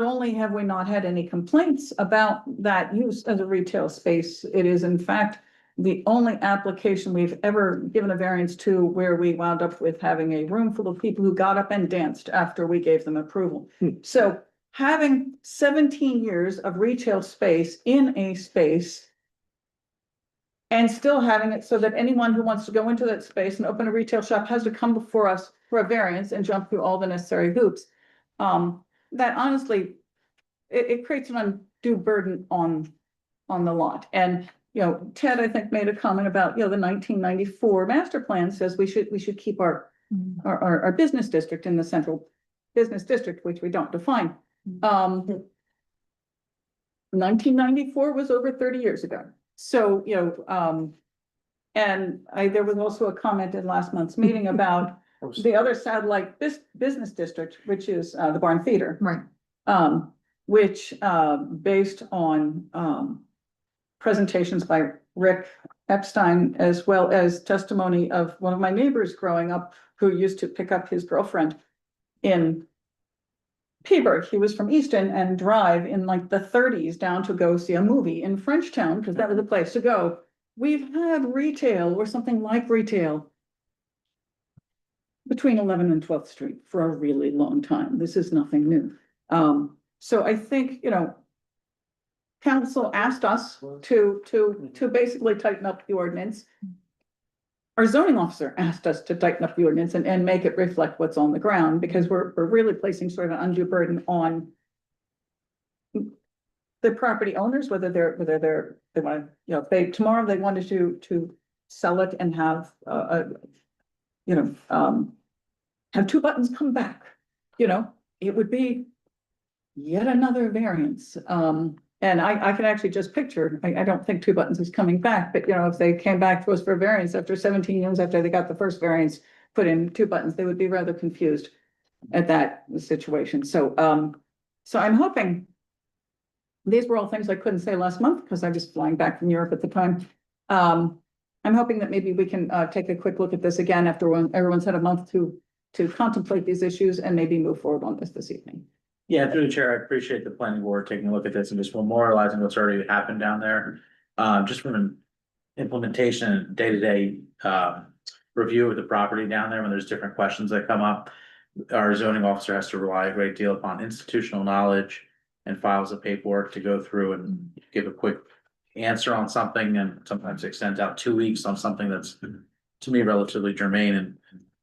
only have we not had any complaints about that use as a retail space, it is in fact the only application we've ever given a variance to where we wound up with having a room full of people who got up and danced after we gave them approval. So having 17 years of retail space in a space and still having it so that anyone who wants to go into that space and open a retail shop has to come before us for a variance and jump through all the necessary hoops. That honestly, it creates an undue burden on the lot. And Ted, I think, made a comment about, the 1994 master plan says we should keep our business district in the central business district, which we don't define. 1994 was over 30 years ago. So, and there was also a comment in last month's meeting about the other satellite business district, which is the Barn Theater. Right. Which, based on, presentations by Rick Epstein, as well as testimony of one of my neighbors growing up who used to pick up his girlfriend in Peaburg. He was from Easton and drive in like the 30s down to go see a movie in Frenchtown because that was the place to go. We've had retail or something like retail between 11th and 12th Street for a really long time. This is nothing new. So I think, council asked us to basically tighten up the ordinance. Our zoning officer asked us to tighten up the ordinance and make it reflect what's on the ground, because we're really placing sort of an undue burden on the property owners, whether they want to, if tomorrow they wanted to sell it and have have 2 buttons come back, it would be yet another variance. And I can actually just picture, I don't think 2 buttons is coming back, but if they came back to us for a variance after 17 years after they got the first variance, put in 2 buttons, they would be rather confused at that situation. So, so I'm hoping, these were all things I couldn't say last month because I was flying back from Europe at the time. I'm hoping that maybe we can take a quick look at this again after everyone's had a month to contemplate these issues and maybe move forward on this evening. Yeah, through the chair, I appreciate the planning board taking a look at this and just memorializing what's already happened down there. Just from an implementation and day-to-day review of the property down there, when there's different questions that come up, our zoning officer has to rely a great deal upon institutional knowledge and files of paperwork to go through and give a quick answer on something, and sometimes extends out 2 weeks on something that's, to me, relatively germane and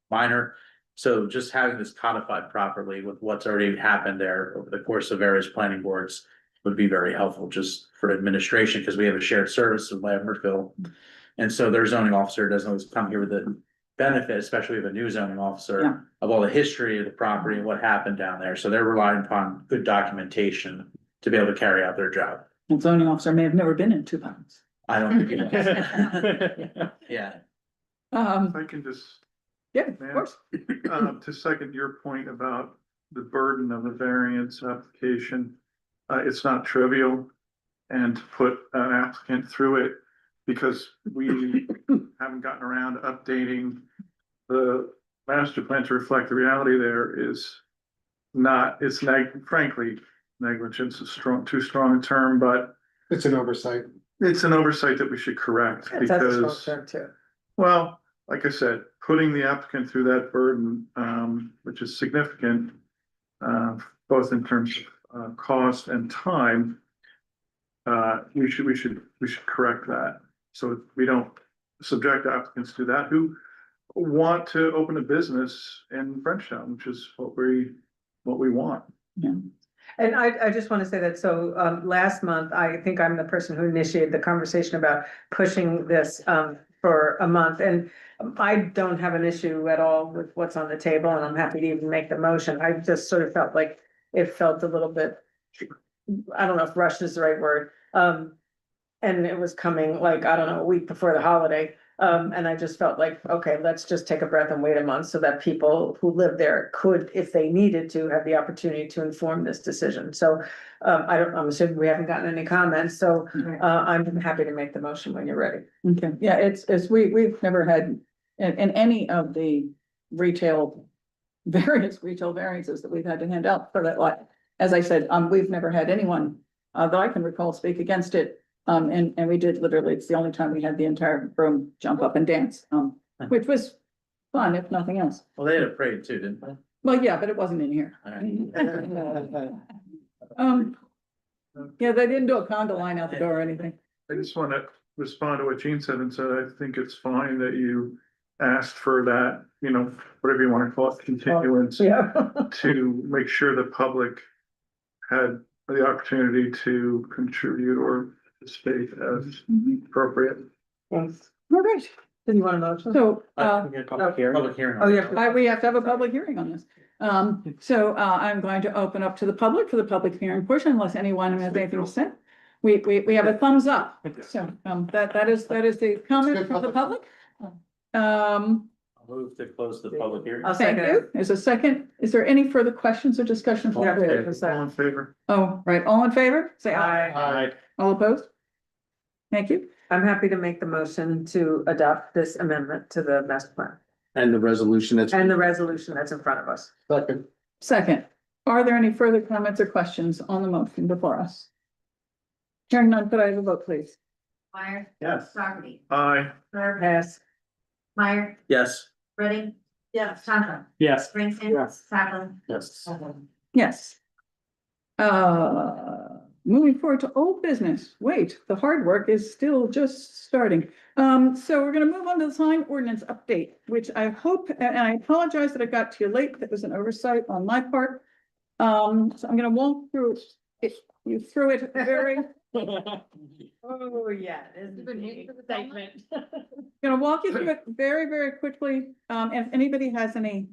minor. So just having this codified properly with what's already happened there over the course of various planning boards would be very helpful just for administration, because we have a shared service in Lambertville. And so their zoning officer doesn't always come here with the benefit, especially of a new zoning officer, of all the history of the property and what happened down there. So they're relying upon good documentation to be able to carry out their job. The zoning officer may have never been in 2 buttons. I don't think it is. Yeah. If I can just Yeah, of Yeah. course. To second your point about the burden of a variance application, it's not trivial. And to put an applicant through it, because we haven't gotten around to updating the master plan to reflect the reality there is not, it's frankly, negligence is too strong a term, but It's an oversight. it's an oversight that we should correct That's a strong because, term too. well, like I said, putting the applicant through that burden, which is significant, both in terms of cost and time, we should correct that. So we don't subject applicants to that who want to open a business in Frenchtown, which is what we want. Yeah. And I just want to say that, so, last month, I think I'm the person who initiated the conversation about pushing this, for a month, and I don't have an issue at all with what's on the table, and I'm happy to even make the motion. I just sort of felt like it felt a little bit, I don't know if rushed is the right word, and it was coming like, I don't know, a week before the holiday. And I just felt like, okay, let's just take a breath and wait a month so that people who live there could, if they needed to, have the opportunity to inform this decision. So, I'm assuming we haven't gotten any comments, so, I'm happy to make the motion when you're ready. Okay, yeah, we've never had, in any of the various retail variances that we've had to hand out for that lot. As I said, we've never had anyone, that I can recall speak against it. And we did literally, it's the only time we had the entire room jump up and dance, which was fun, if nothing else. Well, they had a parade too, didn't they? Well, yeah, but it wasn't in here. All right. Yeah, they didn't do a conga line out the door or anything. I just want to respond to what Gene said and said, I think it's fine that you asked for that, whatever you want to call it, continuance Yeah. to make sure the public had the opportunity to contribute or participate as appropriate. Thanks. All right, Did you want a motion? so, Public hearing. Oh, yeah. we have to have a public hearing on this. So I'm going to open up to the public for the public hearing portion, unless anyone has anything to say. We have a thumbs up, so, that is the comment from the public. I'll move to close the public hearing. I'll Thank second you. it. There's a second. Is there any further questions or discussion? from Yeah. the board? All in favor? Oh, right, all in favor, say aye. Aye. All opposed? Thank you. I'm happy to make the motion to adopt this amendment to the master plan And the resolution that's. and the resolution that's in front of us. Second. Second, are there any further comments or questions on the motion before us? Hearing none, could I have a vote, please? Meyer, Yes. Dougherty, Aye. Herb, Pass. Meyer, Yes. Ready, Yes. Thompson, Yes. Branson. Yes. Kaplan. Yes. Yes. Moving forward to old business. Wait, the hard work is still just starting. So we're gonna move on to the sign ordinance update, which I hope, and I apologize that I got to you late. That was an oversight on my part. So I'm gonna walk through it. You threw it very, Oh, yeah. gonna walk you through it very, very quickly. If anybody has any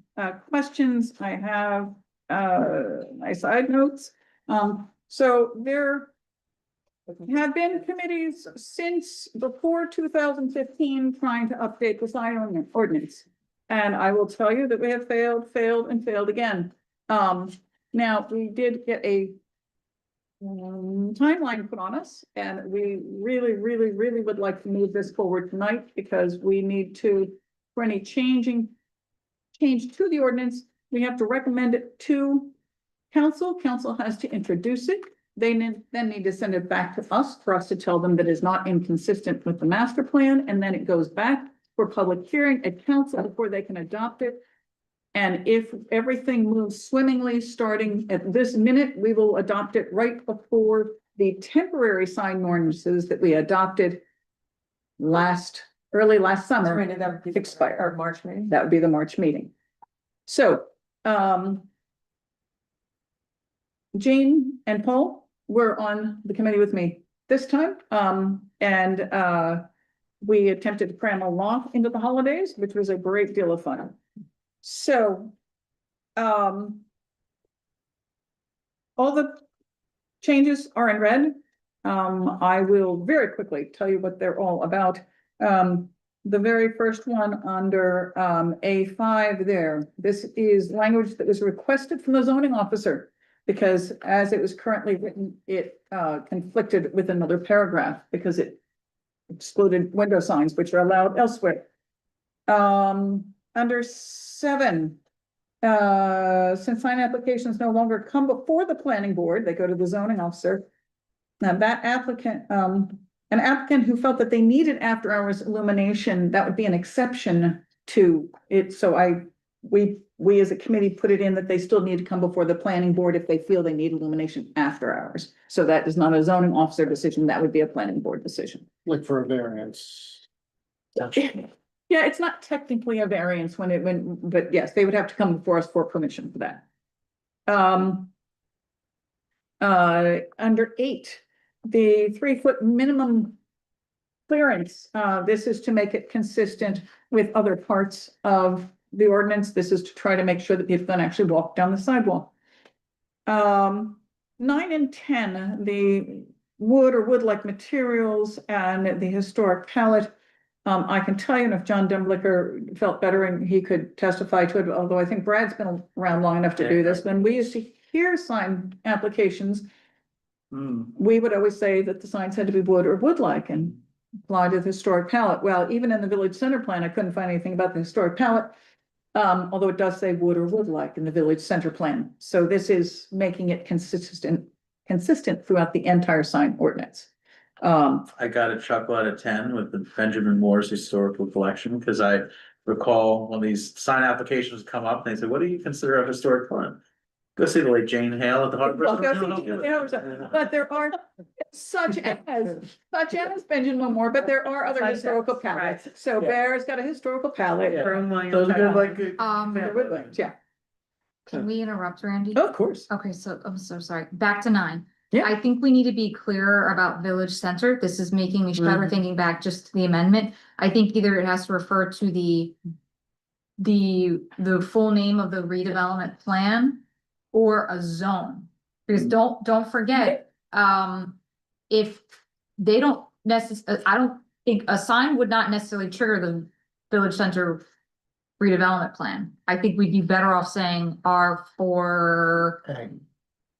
questions, I have my side notes. So there have been committees since before 2015 trying to update the sign ordinance. And I will tell you that we have failed and failed again. Now, we did get a timeline put on us, and we really would like to move this forward tonight because we need to, for any change to the ordinance, we have to recommend it to council. Council has to introduce it. They then need to send it back to us for us to tell them that it's not inconsistent with the master plan, and then it goes back for public hearing at council before they can adopt it. And if everything moves swimmingly, starting at this minute, we will adopt it right before the temporary sign ordinances that we adopted early last summer expire. Or March meeting. That would be the March meeting. So, Jean and Paul were on the committee with me this time. We attempted to cram a lot into the holidays, which was a great deal of fun. So, all the changes are in red. I will very quickly tell you what they're all about. the very first one under A5 there, this is language that was requested from the zoning officer. Because as it was currently written, it conflicted with another paragraph because it excluded window signs, which are allowed elsewhere. Under 7, since sign applications no longer come before the planning board, they go to the zoning officer. Now that applicant, an applicant who felt that they needed after hours illumination, that would be an exception to it. So we as a committee put it in that they still need to come before the planning board if they feel they need illumination after hours. So that is not a zoning officer decision, that would be a planning board decision. Like for a variance. Yeah, it's not technically a variance but yes, they would have to come before us for permission for that. Under 8, the 3-foot minimum clearance, this is to make it consistent with other parts of the ordinance. This is to try to make sure that people can actually walk down the sidewalk. 9 and 10, the wood or wood-like materials and the historic palette. I can tell you, and if John Demblicker felt better and he could testify to it, although I think Brad's been around long enough to do this, when we used to hear sign applications, we would always say that the signs had to be wood or wood-like and apply to the historic palette. Well, even in the village center plan, I couldn't find anything about the historic palette. Although it does say wood or wood-like in the village center plan. So this is making it consistent throughout the entire sign ordinance. I got a chuckle out of 10 with the Benjamin Moore's historical collection, because I recall when these sign applications come up, and they say, what do you consider a historic plan? Go see the late Jane Hale at the Harbor. Well, but there are such as Benjamin Moore, but there are other historical palettes. So Yeah. Bear's got a historical palette. Yeah. From William Those are good, Penn. like, They're woodlands, yeah, Can we interrupt, Randy? of course. Okay, so I'm so sorry. Back to 9. Yeah. I think we need to be clearer about village center. This is making me shudder thinking back just to the amendment. I think either it has to refer to the full name of the redevelopment plan or a zone. Because don't forget, if they don't I don't think a sign would not necessarily trigger the village center redevelopment plan. I think we'd be better off saying R4.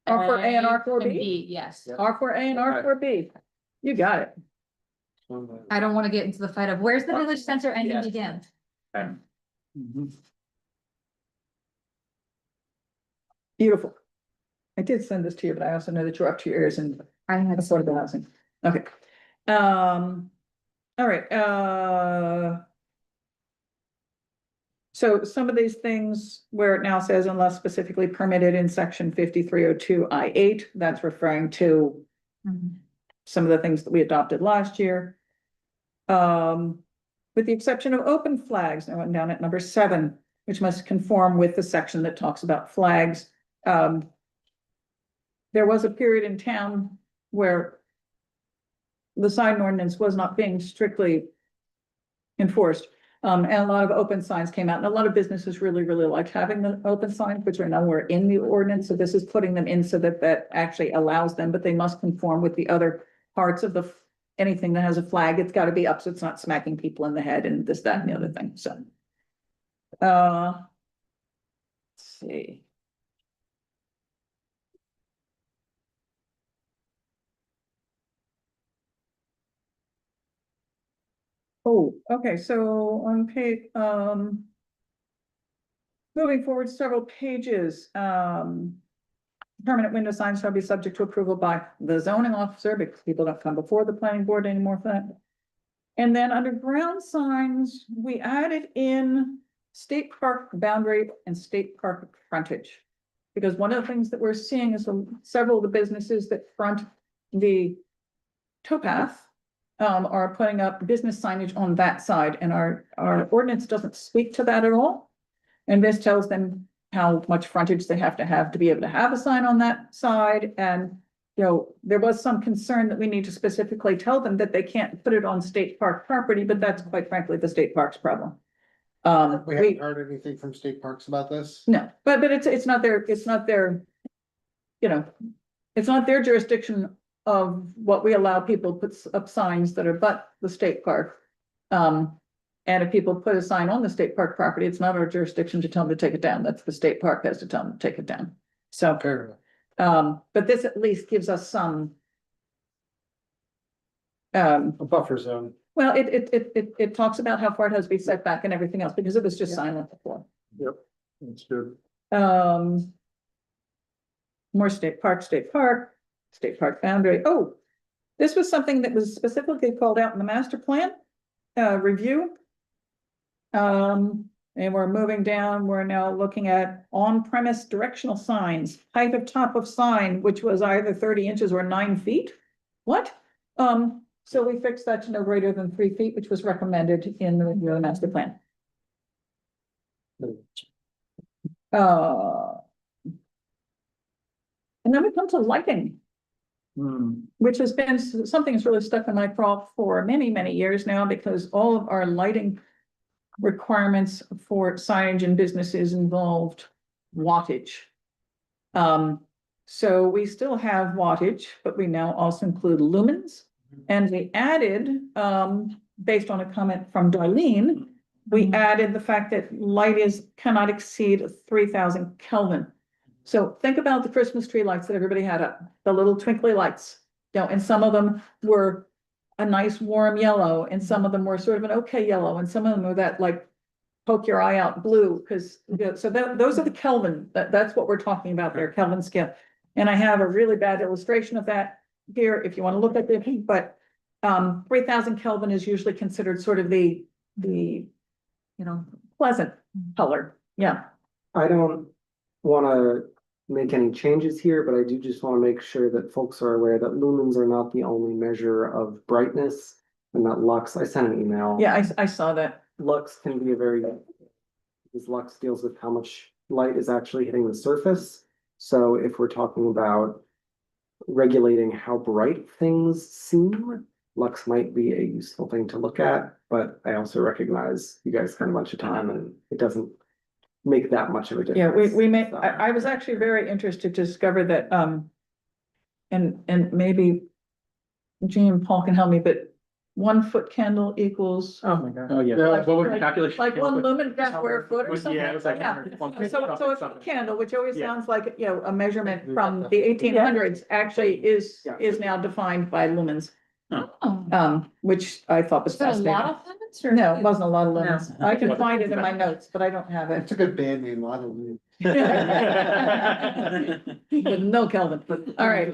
R4A and R4B? Yes. R4A and R4B. You got it. I don't want to get into the fight of where's the village center and Yeah. begin. Beautiful. I did send this to you, but I also know that you're up to your ears in I had affordable housing. Okay. All right, so some of these things where it now says unless specifically permitted in section 5302 I8, that's referring to some of the things that we adopted last year. With the exception of open flags, I went down at number 7, which must conform with the section that talks about flags. There was a period in town where the sign ordinance was not being strictly enforced. And a lot of open signs came out, and a lot of businesses really liked having the open signs, which are nowhere in the ordinance. So this is putting them in so that that actually allows them, but they must conform with the other parts of anything that has a flag. It's got to be up so it's not smacking people in the head and this, that, and the other thing. So, let's see. Oh, okay, so on page, moving forward several pages, permanent window signs shall be subject to approval by the zoning officer because people don't come before the planning board anymore for that. And then under ground signs, we added in state park boundary and state park frontage. Because one of the things that we're seeing is several of the businesses that front the towpath are putting up business signage on that side, and our ordinance doesn't speak to that at all. And this tells them how much frontage they have to be able to have a sign on that side. And, you know, there was some concern that we need to specifically tell them that they can't put it on state park property, but that's quite frankly the state park's problem. We haven't heard anything from state parks about this. No, but it's not their, you know, it's not their jurisdiction of what we allow people to put up signs that are but the state park. And if people put a sign on the state park property, it's not our jurisdiction to tell them to take it down. That's the state park has to tell them to take it down. So, but this at least gives us some. A buffer zone. Well, it talks about how far it has to be set back and everything else, because it was just silent before. That's good. More state park boundary. Oh, this was something that was specifically called out in the master plan, review. And we're moving down, we're now looking at on-premise directional signs, height of top of sign, which was either 30 inches or 9 feet. What? So we fixed that to no greater than 3 feet, which was recommended in the review of the master plan. And then we come to lighting, which has been something that's really stuck in my craw for many, many years now, because all of our lighting requirements for signage and businesses involved wattage. So we still have wattage, but we now also include lumens. And we added, based on a comment from Darlene, we added the fact that cannot exceed 3,000 Kelvin. So think about the Christmas tree lights that everybody had up, the little twinkly lights, and some of them were a nice warm yellow, and some of them were sort of an okay yellow, and some of them were that like poke your eye out blue, because, so those are the Kelvin, that's what we're talking about there, Kelvin scale. And I have a really bad illustration of that here, if you want to look at it, but 3,000 Kelvin is usually considered sort of the pleasant color, yeah. I don't wanna make any changes here, but I do just wanna make sure that folks are aware that lumens are not the only measure of brightness, and that lux, I sent an email. Yeah, I saw that. Lux can be because lux deals with how much light is actually hitting the surface. So if we're talking about regulating how bright things seem, lux might be a useful thing to look at, but I also recognize you guys spend a bunch of time and it doesn't make that much of a difference. Yeah, we may, I was actually very interested to discover that, and maybe Jean and Paul can help me, but 1 foot candle equals. Oh, my God. Oh, yeah. Like- What was the calculation? Like 1 lumen per square foot or something. Yeah, it was like. So a foot candle, which always Yeah. sounds like, a measurement from the 1800s, actually is now defined by lumens. Which I thought was Is that a fascinating. lot of limits or? No, it wasn't a lot of lumens. I can find it in my notes, but I don't have It's it. a good band name, a lot of them. With no Kelvin, all right,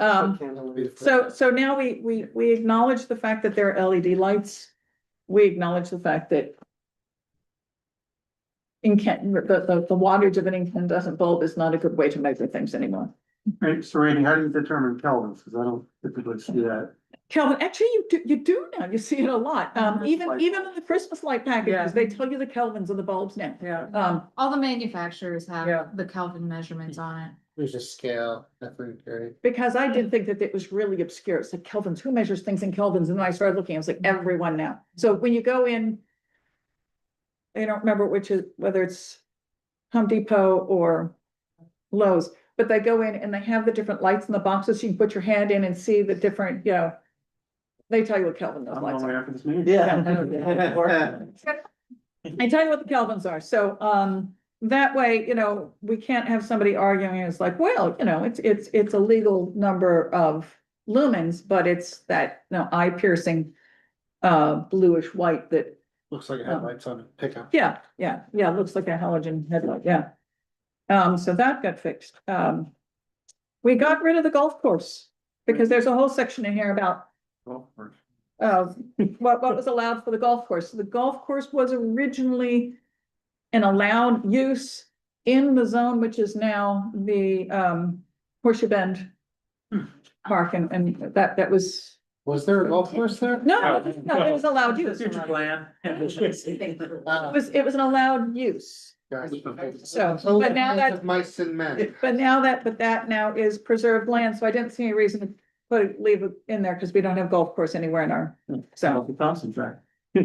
so now we acknowledge the fact that there are LED lights. We acknowledge the fact that the wattage of an incandescent bulb is not a good way to measure things anymore. Right, so Randy, how do you determine kelvins? Because I don't typically see that. Kelvin, actually, you do now, you see it a lot, even in the Christmas light packages, they tell you the kelvins of the bulbs now. Yeah. All the manufacturers Yeah. have the Kelvin measurements on it. There's a scale, definitely, right? Because I did think that it was really obscure. It's like kelvins, who measures things in kelvins? And then I started looking, I was like, everyone now. So when you go in, I don't remember whether it's Home Depot or Lowe's, but they go in and they have the different lights in the boxes. You can put your hand in and see the different, they tell you what Kelvin those I'm lights on my way are. after this meeting. I tell you what the Kelvins are. So, that way, we can't have somebody arguing. It's like, well, it's a legal number of lumens, but it's that, eye piercing, bluish white that, Looks like it had lights on it, pickup. yeah, looks like a halogen headlight, yeah. So that got fixed. We got rid of the golf course because there's a whole section in here about what was allowed for the golf course. The golf course was originally an allowed use in the zone, which is now the Horseshoe Bend Park, and that was. Was there a golf course there? No, it was allowed use. Future plan. It was an allowed use. So, but now that, Mice and men. that now is preserved land, so I didn't see any reason to leave it in there, because we don't have golf course anywhere in our, so. Thompson track. Why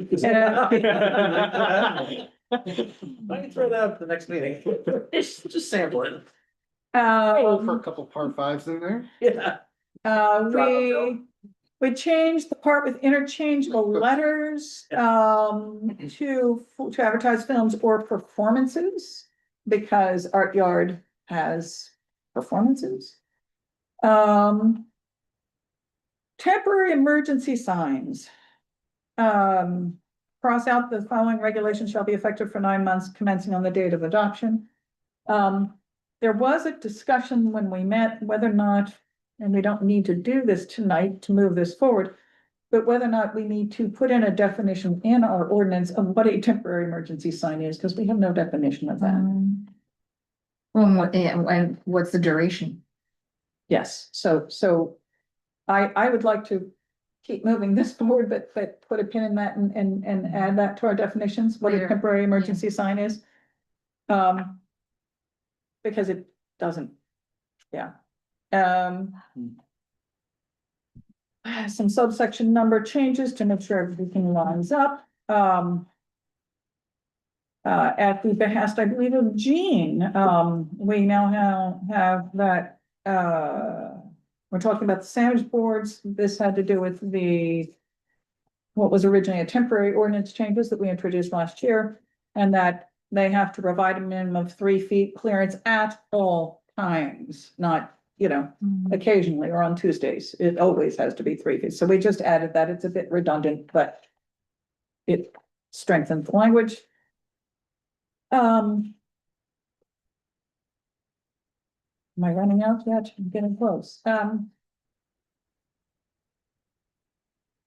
don't you throw that up the next meeting? Just sample it. For a couple par fives in there. Yeah. We changed the part with interchangeable letters, to advertise films or performances. Because Art Yard has performances. Temporary emergency signs. Cross out the following regulations shall be effective for 9 months commencing on the date of adoption. There was a discussion when we met whether or not, and we don't need to do this tonight to move this forward, but whether or not we need to put in a definition in our ordinance of what a temporary emergency sign is, because we have no definition of that. Well, and what's the duration? Yes, so I would like to keep moving this forward, but put a pin in that and add that to our definitions, what a Later. temporary emergency sign is. Because it doesn't, yeah. Some subsection number changes to make sure everything lines up. At the behest, I believe, of Jean, we now have that, we're talking about the sandwich boards. This had to do with what was originally a temporary ordinance changes that we introduced last year, and that they have to provide a minimum of 3 feet clearance at all times, not, occasionally or on Tuesdays. It always has to be 3 feet. So we just added that. It's a bit redundant, but it strengthens the language. Am I running out yet? I'm getting close.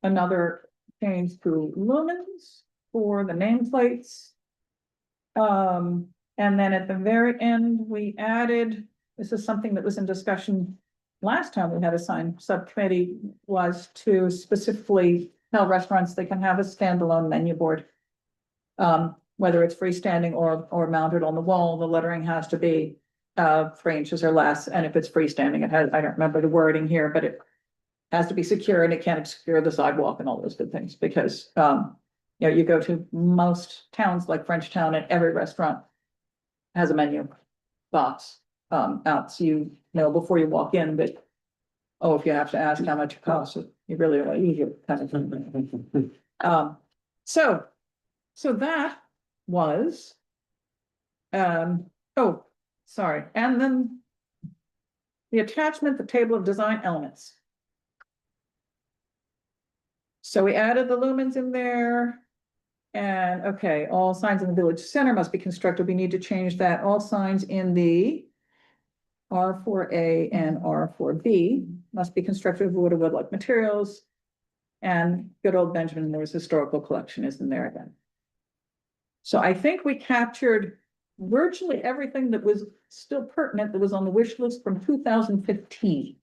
Another change to lumens for the nameplates. And then at the very end, we added, this is something that was in discussion last time we had a sign subcommittee, was to specifically tell restaurants they can have a standalone menu board. Whether it's freestanding or mounted on the wall, the lettering has to be 3 inches or less, and if it's freestanding, it has, I don't remember the wording here, but it has to be secure and it can't obscure the sidewalk and all those good things, because you go to most towns like Frenchtown and every restaurant has a menu box out, so you know before you walk in, but if you have to ask how much it costs, you really are easier kind of thing. So that was, sorry, and then the attachment, the table of design elements. So we added the lumens in there. And okay, all signs in the village center must be constructed. We need to change that. All signs in the R4A and R4B must be constructed of wood or wood-like materials. And good old Benjamin Moore's historical collection is in there again. So I think we captured virtually everything that was still pertinent that was on the wish list from 2015.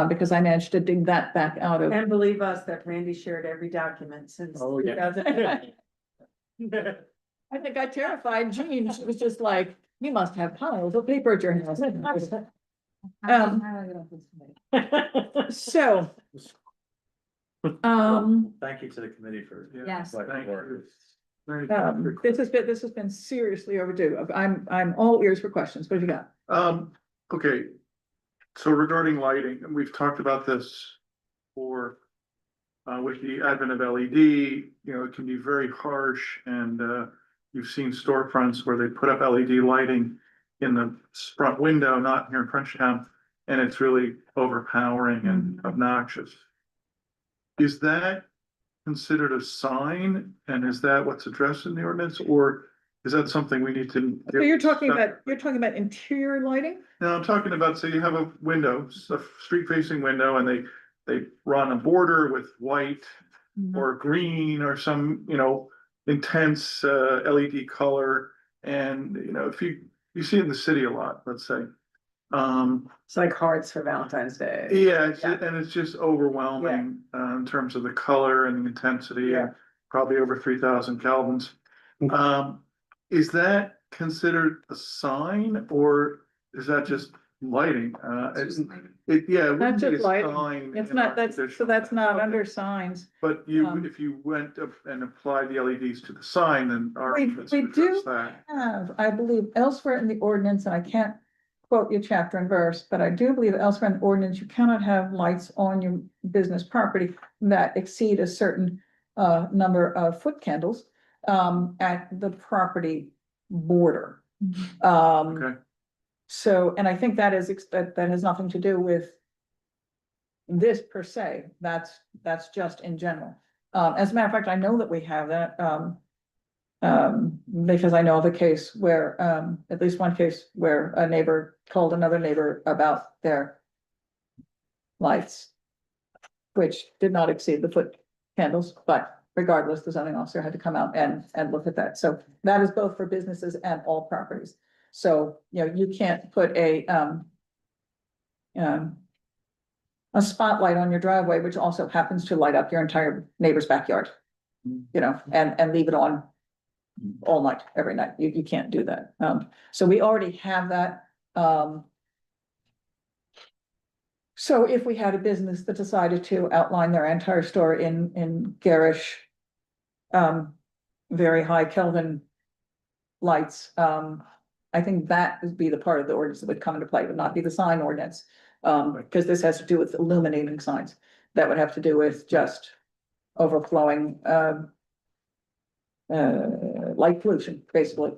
Because I managed to dig that back out of. And believe us that Randy shared every document since. Oh, yeah. 2015. I think I terrified Jean. She was just like, you must have piles of paper at your house. So. Thank you to the committee for. Yes. Thank you. This has been seriously overdue. I'm all ears for questions. What have you got? Okay. So regarding lighting, and we've talked about this for with the advent of LED, it can be very harsh, and you've seen storefronts where they put up LED lighting in the front window, not here in Frenchtown, and it's really overpowering and obnoxious. Is that considered a sign, and is that what's addressed in the ordinance, or is that something we need to? So you're talking about interior lighting? No, I'm talking about, say you have a window, a street facing window, and they run a border with white or green or some, intense LED color. And, if you see it in the city a lot, let's say. It's like hearts for Valentine's Day. Yeah, and it's just overwhelming in terms of the color and the intensity, and probably over 3,000 kelvins. Is that considered a sign, or is that just lighting? It wouldn't That's be a just lighting. sign It's in not, our that's traditional- not Okay. under signs. But if you went up and applied the LEDs to the sign, then our. We ordinance would do address that. have, I believe, elsewhere in the ordinance, and I can't quote you chapter and verse, but I do believe elsewhere in the ordinance, you cannot have lights on your business property that exceed a certain number of foot candles at the property border. Okay. So, and I think that is, that has nothing to do with this per se, that's just in general. As a matter of fact, I know that we have that, because I know of a case where, at least one case where a neighbor called another neighbor about their lights, which did not exceed the foot candles, but regardless, the zoning officer had to come out and look at that. So that is both for businesses and all properties. So, you know, you can't put a spotlight on your driveway, which also happens to light up your entire neighbor's backyard. You know, and leave it on all night, every night. You can't do that. So we already have that. So if we had a business that decided to outline their entire store in garish, very high Kelvin lights, I think that would be the part of the ordinance that would come into play, would not be the sign ordinance. Because this has to do with illuminating signs. That would have to do with just overflowing, light pollution, basically,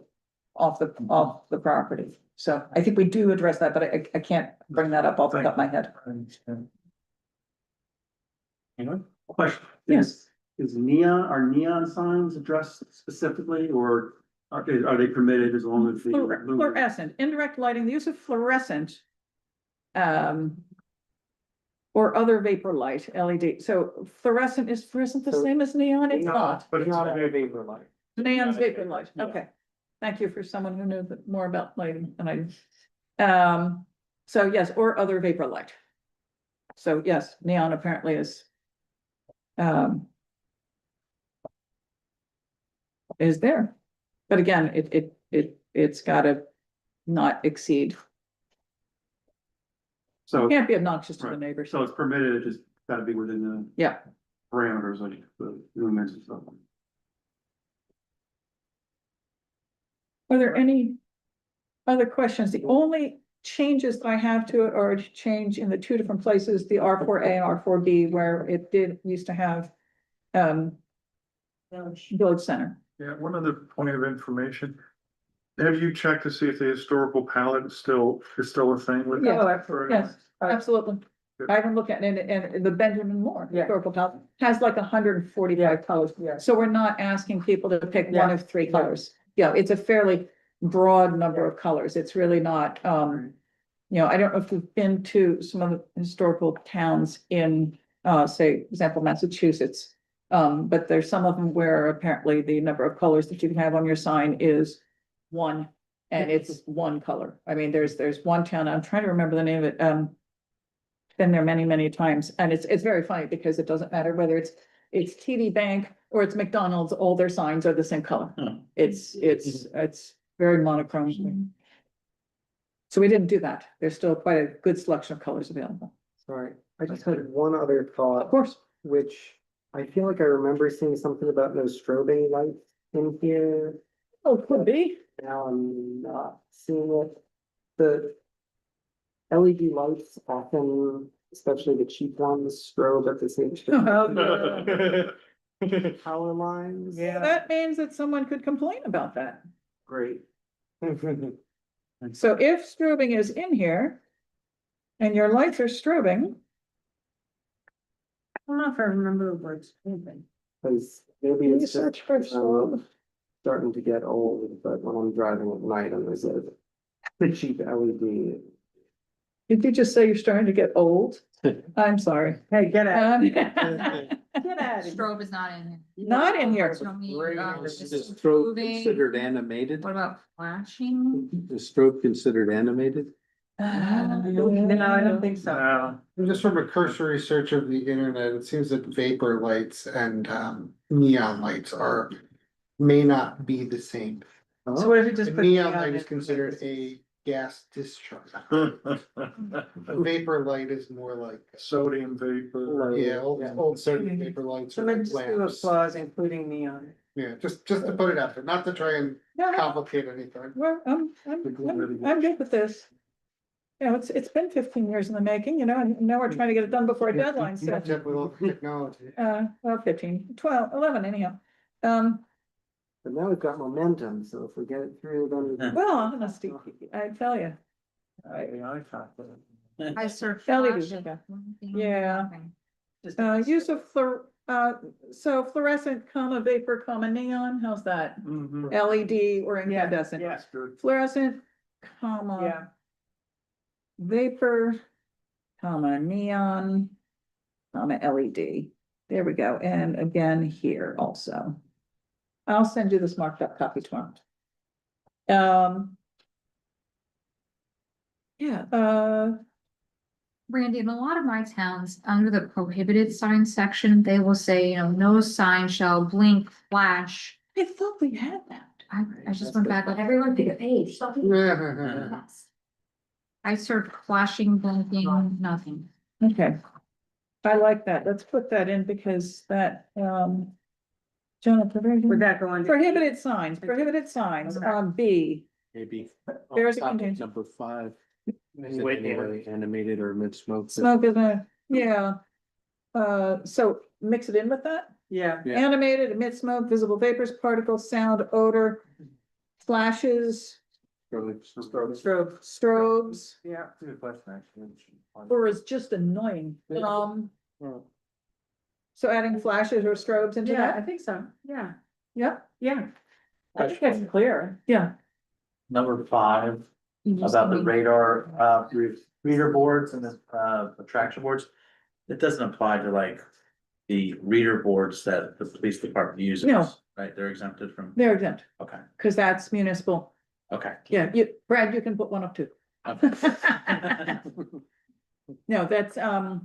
off the property. So I think we do address that, but I can't bring that up off the top of my head. Anyone? Question. Yes. Is are neon signs addressed specifically, or are they permitted as long as the? Fluorescent, indirect lighting, the use of fluorescent. Or other vapor light, LED. So fluorescent is the same as neon? It's not. But it's Not a a vapor light. Neon's vapor light, okay. Thank you for someone who knew more about lighting than I do. So yes, or other vapor light. So yes, neon apparently is. Is there, but again, it's gotta not exceed, So, can't be obnoxious to the right. neighbors. So it's permitted, it just gotta be within the Yeah, parameters of the lumens and stuff. are there any other questions? The only changes that I have to it are a change in the two different places, the R4A and R4B, where it used to have village center. Yeah, one other point of information. Have you checked to see if the historical palette is still a thing with? Yeah. For- Yes, absolutely. Good. I even look at it, and the Benjamin Moore Yeah. historical palette has like 145 colors. Yeah. So we're not asking people to pick one Yeah. of three colors. Yeah, it's a fairly broad number of colors. It's really not, you know, I don't know if you've been to some of the historical towns in, say, for example, Massachusetts. But there's some of them where apparently the number of colors that you can have on your sign is one, and it's one color. I mean, there's one town, I'm trying to remember the name of it, been there many, many times, and it's very funny because it doesn't matter whether it's TD Bank or it's McDonald's, all their signs are the same color. Hmm. It's very monochrome. So we didn't do that. There's still quite a good selection of colors available. Sorry, I just had one other Of thought, course, which I feel like I remember seeing something about no strobing lights in here. oh, could be. Now I'm not seeing it. The LED lights often, especially the cheap ones, strobe at the same power lines. Yeah, that means that someone could complain about that. Great. So if strobing is in here and your lights are strobing, I don't know if I remember the words. Because maybe can you it's search just for strobe? starting to get old, but when I'm driving at night and there's a cheap LED. Did you just say you're starting to get old? I'm sorry. Hey, get out. Um, Get out. Strobe is not in here. Not in here. So me, Is this the is strobe moving. considered animated? What about flashing? Is strobe considered animated? No, I don't think so. No, Just from a cursory search of the internet, it seems that vapor lights and neon lights may not be the same. So what if you A just put? neon light is considered a gas discharge. A vapor light is more like, sodium vapor. yeah, old sodium vapor lights. So or maybe like just do a lamps. clause including neon. Yeah, just to put it out there, not to try and No, no, complicate anything. well, I'm good with this. you know, it's been 15 years in the making, you know, and now we're trying to get it done before a deadline, so. Catch up with all the technology. Well, 15, 12, 11 anyhow. But now we've got momentum, so if we get it through, then. Well, honesty, I tell you. I searched. LEDs, flashing, okay. nothing, Yeah. nothing. Use of so fluorescent, vapor, neon, how's that? LED or incandescent? Yes. Fluorescent, Yeah. vapor, neon, LED. There we go. And again, here also. I'll send you this marked up copy tomorrow. Yeah, Randy, in a lot of my towns, under the prohibited sign section, they will say, you know, no sign shall blink, flash. I thought we had that. I just went back, like, Everyone pick a page. I searched flashing, blinking, nothing. Okay. I like that. Let's put that in because that, Jonathan, Would that go under? prohibited signs, B. Maybe. There's a Topic contingent. Number 5. Is it Wait, anyway animated or amid smoke? Smoke is a, yeah. So mix it in with that? Yeah, Yeah. Animated, emit smoke, visible vapors, particles, sound, odor, flashes, strobes, yeah. Good question, actually. or is just annoying. So adding flashes or strobes into Yeah, I that? think so, yeah, Yeah, yeah. I think that's clear. Yeah. Number 5, You just about the need- radar, reader boards and the attraction boards. It doesn't apply to like the reader boards that the police department uses. No. Right, they're exempted from, They're exempt, okay, because that's municipal. okay. Yeah, Brad, you can put one up too. Okay. No, that's, I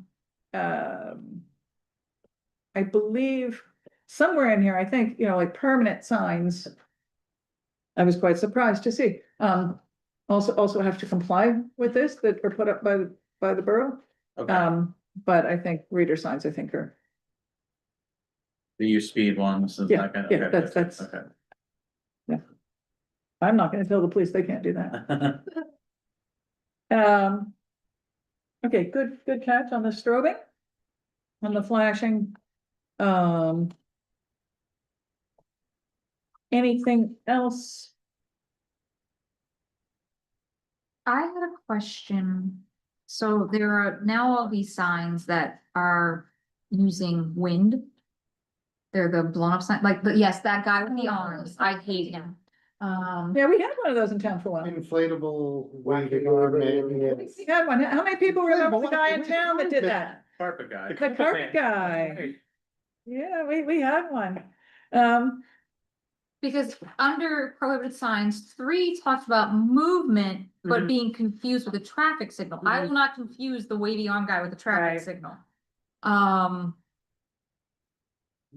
believe somewhere in here, I think, you know, like permanent signs. I was quite surprised to see, also have to comply with this that are put up by the borough. Okay, But I think reader signs, I think are, the use speed ones and Yeah, that kind of. yeah, okay, that's- okay. I'm not gonna tell the police they can't do that. Okay, good catch on the strobing. On the flashing. Anything else? I had a question. So there are now all these signs that are using wind. They're the blown up sign, like, but yes, that guy with the arms, I hate him. Yeah, we had one of those in town for a while. Inflatable waving arm, maybe. We had one. How many people remember the guy in town that did that? Carpet guy. The carpet guy. Yeah, we had one. Because under prohibited signs, 3 talks about movement, but Mhm. being confused with a traffic signal. I will not confuse the wavy arm guy with a traffic Right. signal.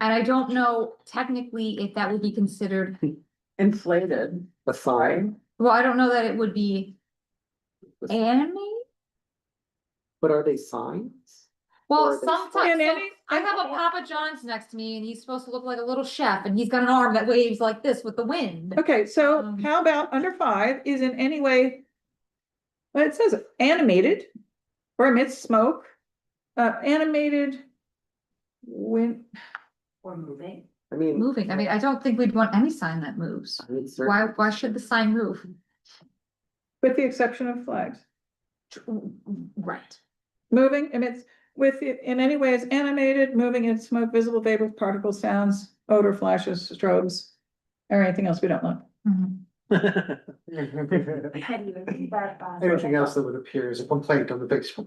And I don't know technically if that would be considered, Inflated. A sign, well, I don't know that it would be animated. but are they signs? Well, Or are they sometimes, And so any- I have a Papa John's next to me and he's supposed to look like a little chef and he's got an arm that waves like this with the wind. Okay, so Um, how about under 5 is in any way? Well, it says animated or emits smoke, animated. When, Or moving. I mean. Moving, I mean, I don't think we'd want any sign that moves. I mean, certain- Why should the sign move? with the exception of flags, Right. moving emits with it in any way is animated, moving in smoke, visible vapor, particles, sounds, odor, flashes, strobes. Or anything else we don't want. Anything else that would appear as a complaint on the picture.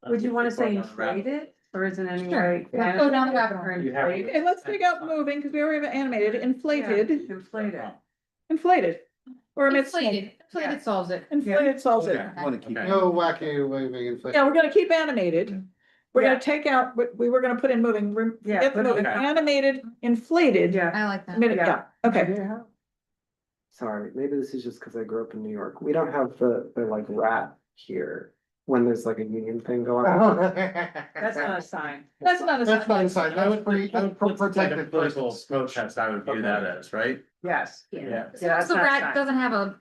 Would you wanna say inflated, or is it any Sure. way? Let's go down the rabbit hole. You have- Inflated? Okay, let's take out moving, because we already have animated, inflated, Yeah, Inflated. inflated. Or emits smoke. Inflated solves it. Inflated solves it. I wanna keep. Okay. No wacky waving inflated. Yeah, we're gonna keep animated. We're Yeah. gonna take out, we were gonna put in moving, Yeah, forget the put moving, okay. animated, inflated. Yeah, I like that. Yeah, okay. Sorry, maybe this is just because I grew up in New York. We don't have the like rat here when there's like a union thing going on. that's not a sign. That's not a. That's not a sign, that would be, that would It's like a protect political persons. protest, I would view that as, right? Yes. Yeah. Yeah, Since that's the not a rat sign. doesn't have a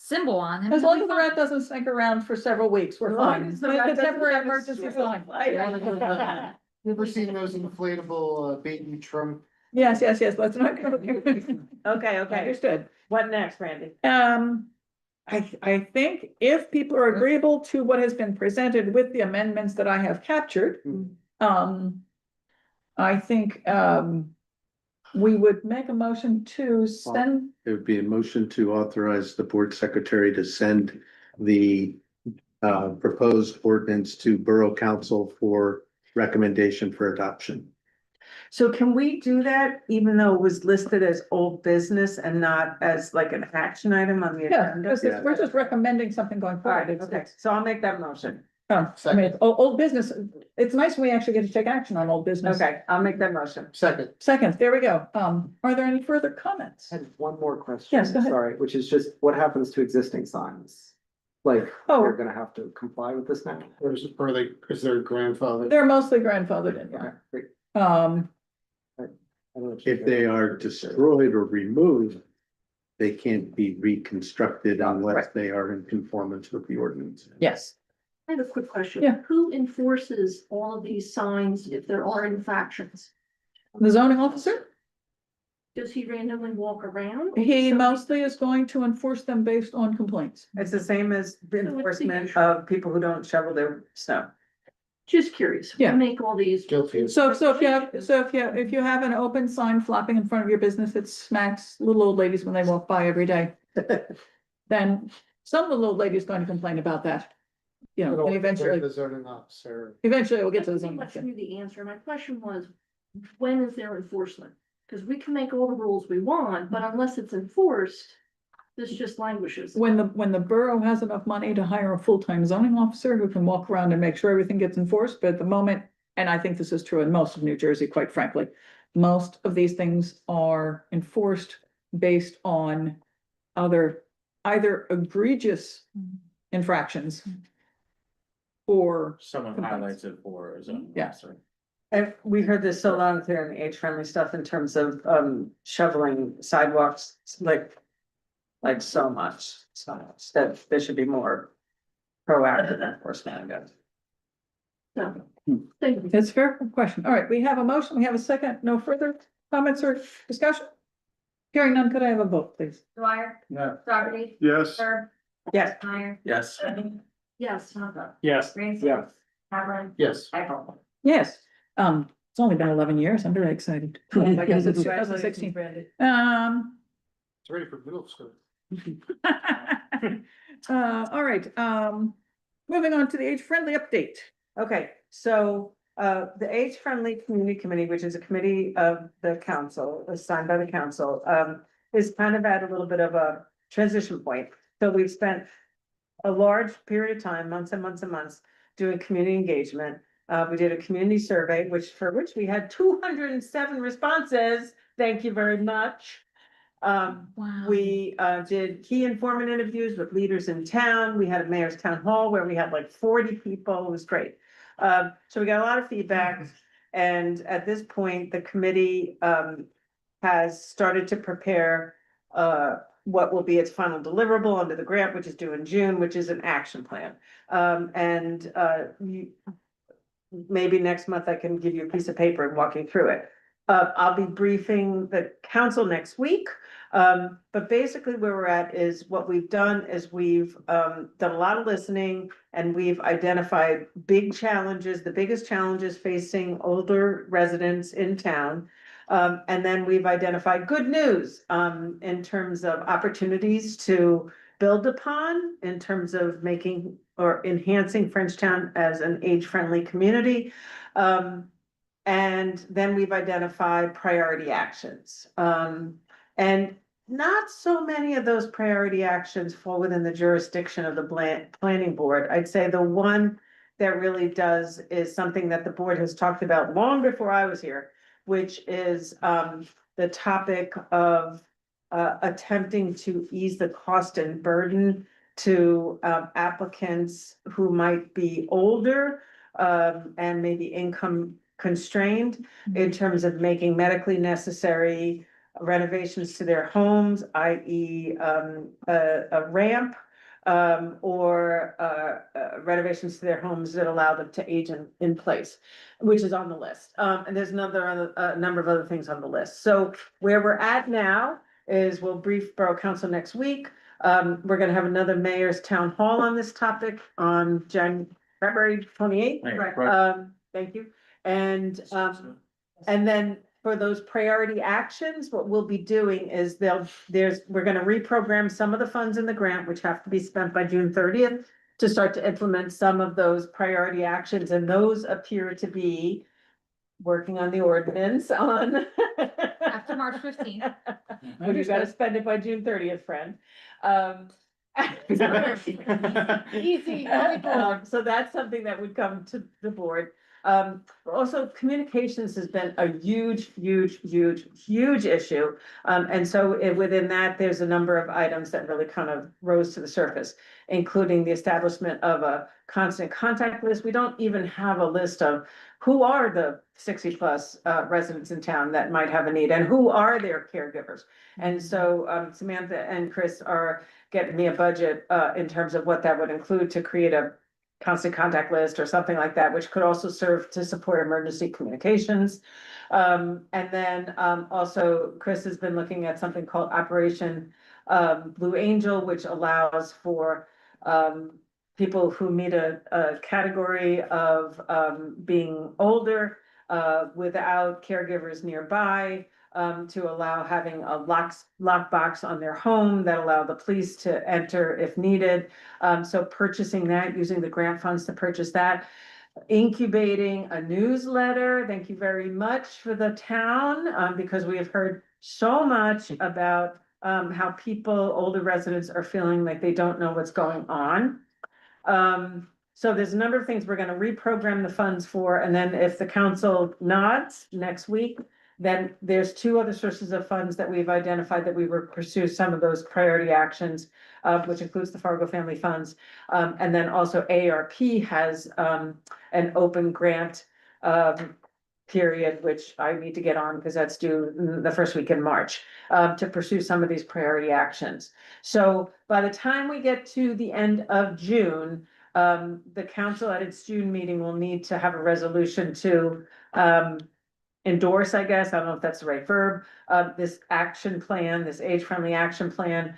symbol on them. As it'll long be as the fine. rat doesn't stick around for several weeks, we're As long fine. as the It's rat a doesn't temporary have a emergency stroke. sign. You ever seen those inflatable baby Trump? Yes, let's not go there. Okay, okay. Understood. What next, Randy? I think if people are agreeable to what has been presented with the amendments that I have captured, I think, we would make a motion to send, It would be a motion to authorize the board secretary to send the proposed ordinance to Borough Council for recommendation for adoption. So can we do that even though it was listed as old business and not as like an action item on the yeah, agenda? because we're just recommending something going All forward. right, It's, okay, so I'll make that motion. I mean, old business, it's nice when we actually get to take action on old business. Okay, I'll make that motion. Second. Second, there we go. Are there any further comments? I had one more question. Yes, go ahead. Sorry, which is just what happens to existing signs? Like, Oh. they're gonna have to comply with this now? Or is their grandfather? They're mostly grandfathered in, Okay, great. yeah. I don't know If they are destroyed or removed, they can't be reconstructed unless Right. they are in conformance with the ordinance. Yes. I have a quick question. Yeah. Who enforces all of these signs if there are infractions? The zoning officer, Does he randomly walk around? he So- mostly is going to enforce them based on complaints. It's the same as the enforcement usual. of people who don't shovel their snow. Just curious. We Yeah. Make all these. Guilty. So if you have an open sign flopping in front of your business that smacks little old ladies when they walk by every day, then some little old lady is going to complain about that. You know, and eventually The zoning officer. we'll get to the I zoning pretty much officer. knew the answer. My question was, when is there enforcement? Because we can make all the rules we want, but unless it's enforced, this just languishes. When the borough has enough money to hire a full-time zoning officer who can walk around and make sure everything gets enforced, but at the moment, and I think this is true in most of New Jersey, quite frankly, most of these things are enforced based on either egregious infractions or, Someone Complaints. highlights it for a zoning Yeah. officer. And we heard this so loud and clear in the age-friendly stuff in terms of shoveling sidewalks, like so much, that there should be more proactive enforcement, I guess. So, thank you. it's a fair question. All right, we have a motion, we have a second, no further comments or discussion? Hearing none, could I have a vote, please? Dwyer, No. Dougherty, Yes, Bird, Yes, Meyer, Yes. Yes. Yes. Green. Yeah. Havlin, Yes. Eckel. Yes, it's only been 11 years, I'm very excited. I guess it's 2016. It's ready for middle school. All right, moving on to the age-friendly update. okay, so the age-friendly community committee, which is a committee of the council, assigned by the council, is kind of at a little bit of a transition point. So we've spent a large period of time, months and months and months, doing community engagement. We did a community survey, for which we had 207 responses. Thank you very much. Wow. We did key informant interviews with leaders in town. We had a mayor's town hall where we had like 40 people. It was great. So we got a lot of feedback. And at this point, the committee has started to prepare what will be its final deliverable under the grant, which is due in June, which is an action plan. Maybe next month I can give you a piece of paper and walk you through it. I'll be briefing the council next week. But basically where we're at is what we've done is we've done a lot of listening and we've identified big challenges, the biggest challenges facing older residents in town. And then we've identified good news in terms of opportunities to build upon, in terms of making or enhancing Frenchtown as an age-friendly community. And then we've identified priority actions. And not so many of those priority actions fall within the jurisdiction of the planning board. I'd say the one that really does is something that the board has talked about long before I was here, which is the topic of attempting to ease the cost and burden to applicants who might be older and maybe income constrained in terms of making medically necessary renovations to their homes, i.e. A ramp. Or renovations to their homes that allow them to age in place, which is on the list. And there's a number of other things on the list. So where we're at now is we'll brief Borough Council next week. We're gonna have another mayor's town hall on this topic on February 28th. Right. Thank you. And then for those priority actions, what we'll be doing is we're gonna reprogram some of the funds in the grant, which have to be spent by June 30th. To start to implement some of those priority actions, and those appear to be working on the ordinance on. After March 15th. Well, you gotta spend it by June 30th, friend. Easy. So that's something that would come to the board. Also, communications has been a huge issue. And so within that, there's a number of items that really kind of rose to the surface, including the establishment of a constant contact list. We don't even have a list of who are the 60+ residents in town that might have a need, and who are their caregivers. And so Samantha and Chris are getting me a budget in terms of what that would include to create a constant contact list or something like that, which could also serve to support emergency communications. And then also Chris has been looking at something called Operation Blue Angel, which allows for people who meet a category of being older without caregivers nearby, to allow having a lockbox on their home that allow the police to enter if needed. So purchasing that, using the grant funds to purchase that. Incubating a newsletter. Thank you very much for the town, because we have heard so much about how older residents are feeling like they don't know what's going on. So there's a number of things we're gonna reprogram the funds for, and then if the council nods next week, then there's 2 other sources of funds that we've identified that we will pursue some of those priority actions, which includes the Fargo Family Funds. And then also ARP has an open grant period, which I need to get on because that's due the first week in March, to pursue some of these priority actions. So by the time we get to the end of June, the council at its June meeting will need to have a resolution to endorse, I guess, I don't know if that's the right verb, this action plan, this age-friendly action plan,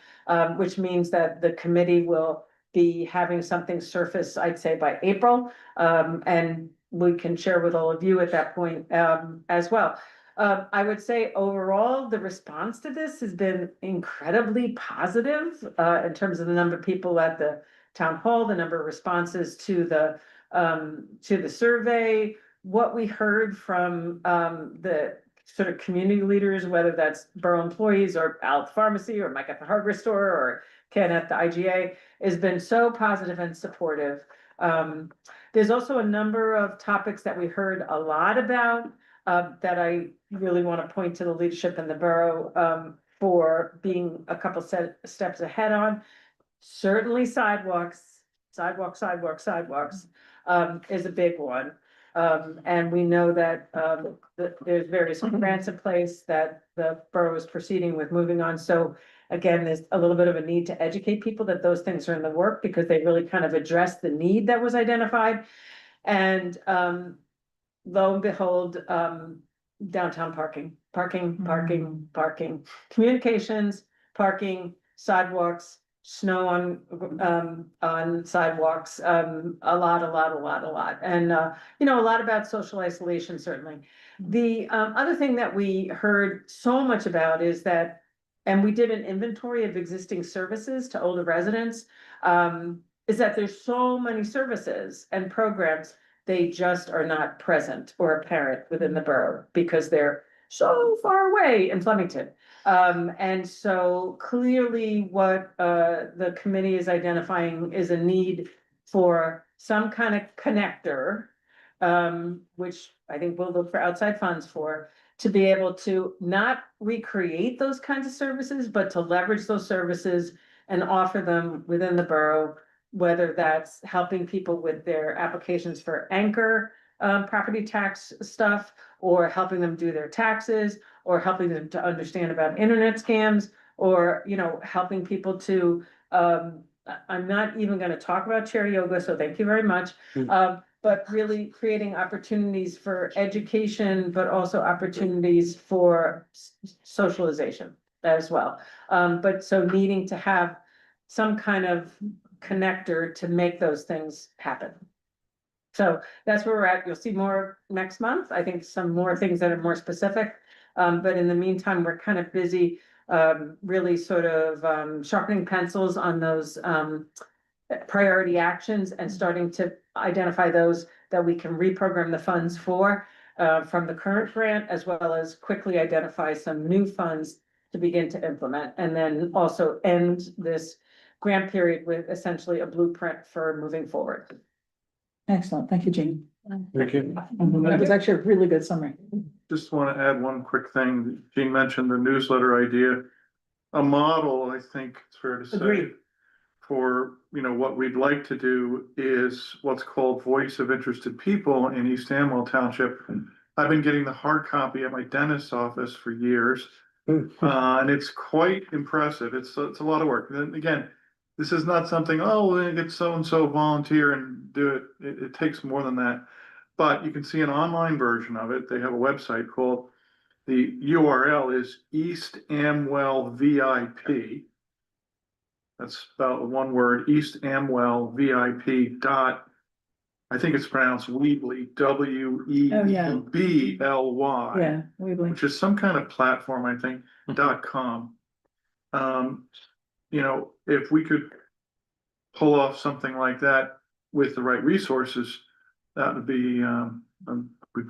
which means that the committee will be having something surface, I'd say by April, and we can share with all of you at that point as well. I would say overall, the response to this has been incredibly positive in terms of the number of people at the town hall, the number of responses to the survey, what we heard from the sort of community leaders, whether that's borough employees or Al at the pharmacy or Mike at the hardware store or Ken at the IGA, has been so positive and supportive. There's also a number of topics that we heard a lot about that I really want to point to the leadership in the borough for being a couple steps ahead on. Certainly sidewalks is a big one. And we know that there's various grants in place that the borough is proceeding with moving on. So again, there's a little bit of a need to educate people that those things are in the work because they really kind of address the need that was identified. And lo and behold, downtown parking, communications, parking, sidewalks, snow on sidewalks, a lot. And, a lot about social isolation, certainly. The other thing that we heard so much about is that, and we did an inventory of existing services to older residents, is that there's so many services and programs, they just are not present or apparent within the borough because they're so far away in Flemington. And so clearly what the committee is identifying is a need for some kind of connector, which I think we'll look for outside funds for, to be able to not recreate those kinds of services, but to leverage those services and offer them within the borough, whether that's helping people with their applications for anchor property tax stuff, or helping them do their taxes, or helping them to understand about internet scams, or, you know, helping people to, I'm not even gonna talk about chair yoga, so thank you very much. But really creating opportunities for education, but also opportunities for socialization as well. But so needing to have some kind of connector to make those things happen. So that's where we're at. You'll see more next month. I think some more things that are more specific. But in the meantime, we're kind of busy, really sort of, sharpening pencils on those, priority actions and starting to identify those that we can reprogram the funds for, from the current grant, as well as quickly identify some new funds to begin to implement, and then also end this grant period with essentially a blueprint for moving forward. Excellent. Thank you, Jean. Thank you. That was actually a really good summary. Just want to add one quick thing. Jean mentioned the newsletter idea. A model, I think it's fair to say. Agreed. For, you know, what we'd like to do is what's called Voice of Interested People in East Amwell Township. I've been getting the hard copy at my dentist's office for years. And it's quite impressive. It's a lot of work. And then again, this is not something, oh, we're gonna get so-and-so volunteer and do it. It takes more than that. But you can see an online version of it. They have a website called, the URL is East Amwell VIP. That's spelled one word, East Amwell VIP dot, I think it's pronounced Weebly, WEEBLY. Yeah, Weebly. Which is some kind of platform, I think, .com. You know, if we could pull off something like that with the right resources, that would be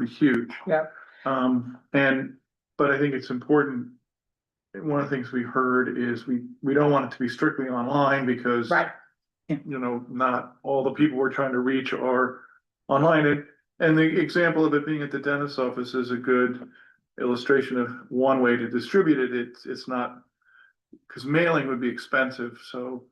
huge. Yeah. But I think it's important. One of the things we heard is we don't want it to be strictly online because, Right. you know, not all the people we're trying to reach are online. And the example of it being at the dentist's office is a good illustration of one way to distribute it. It's not, because mailing would be expensive, so,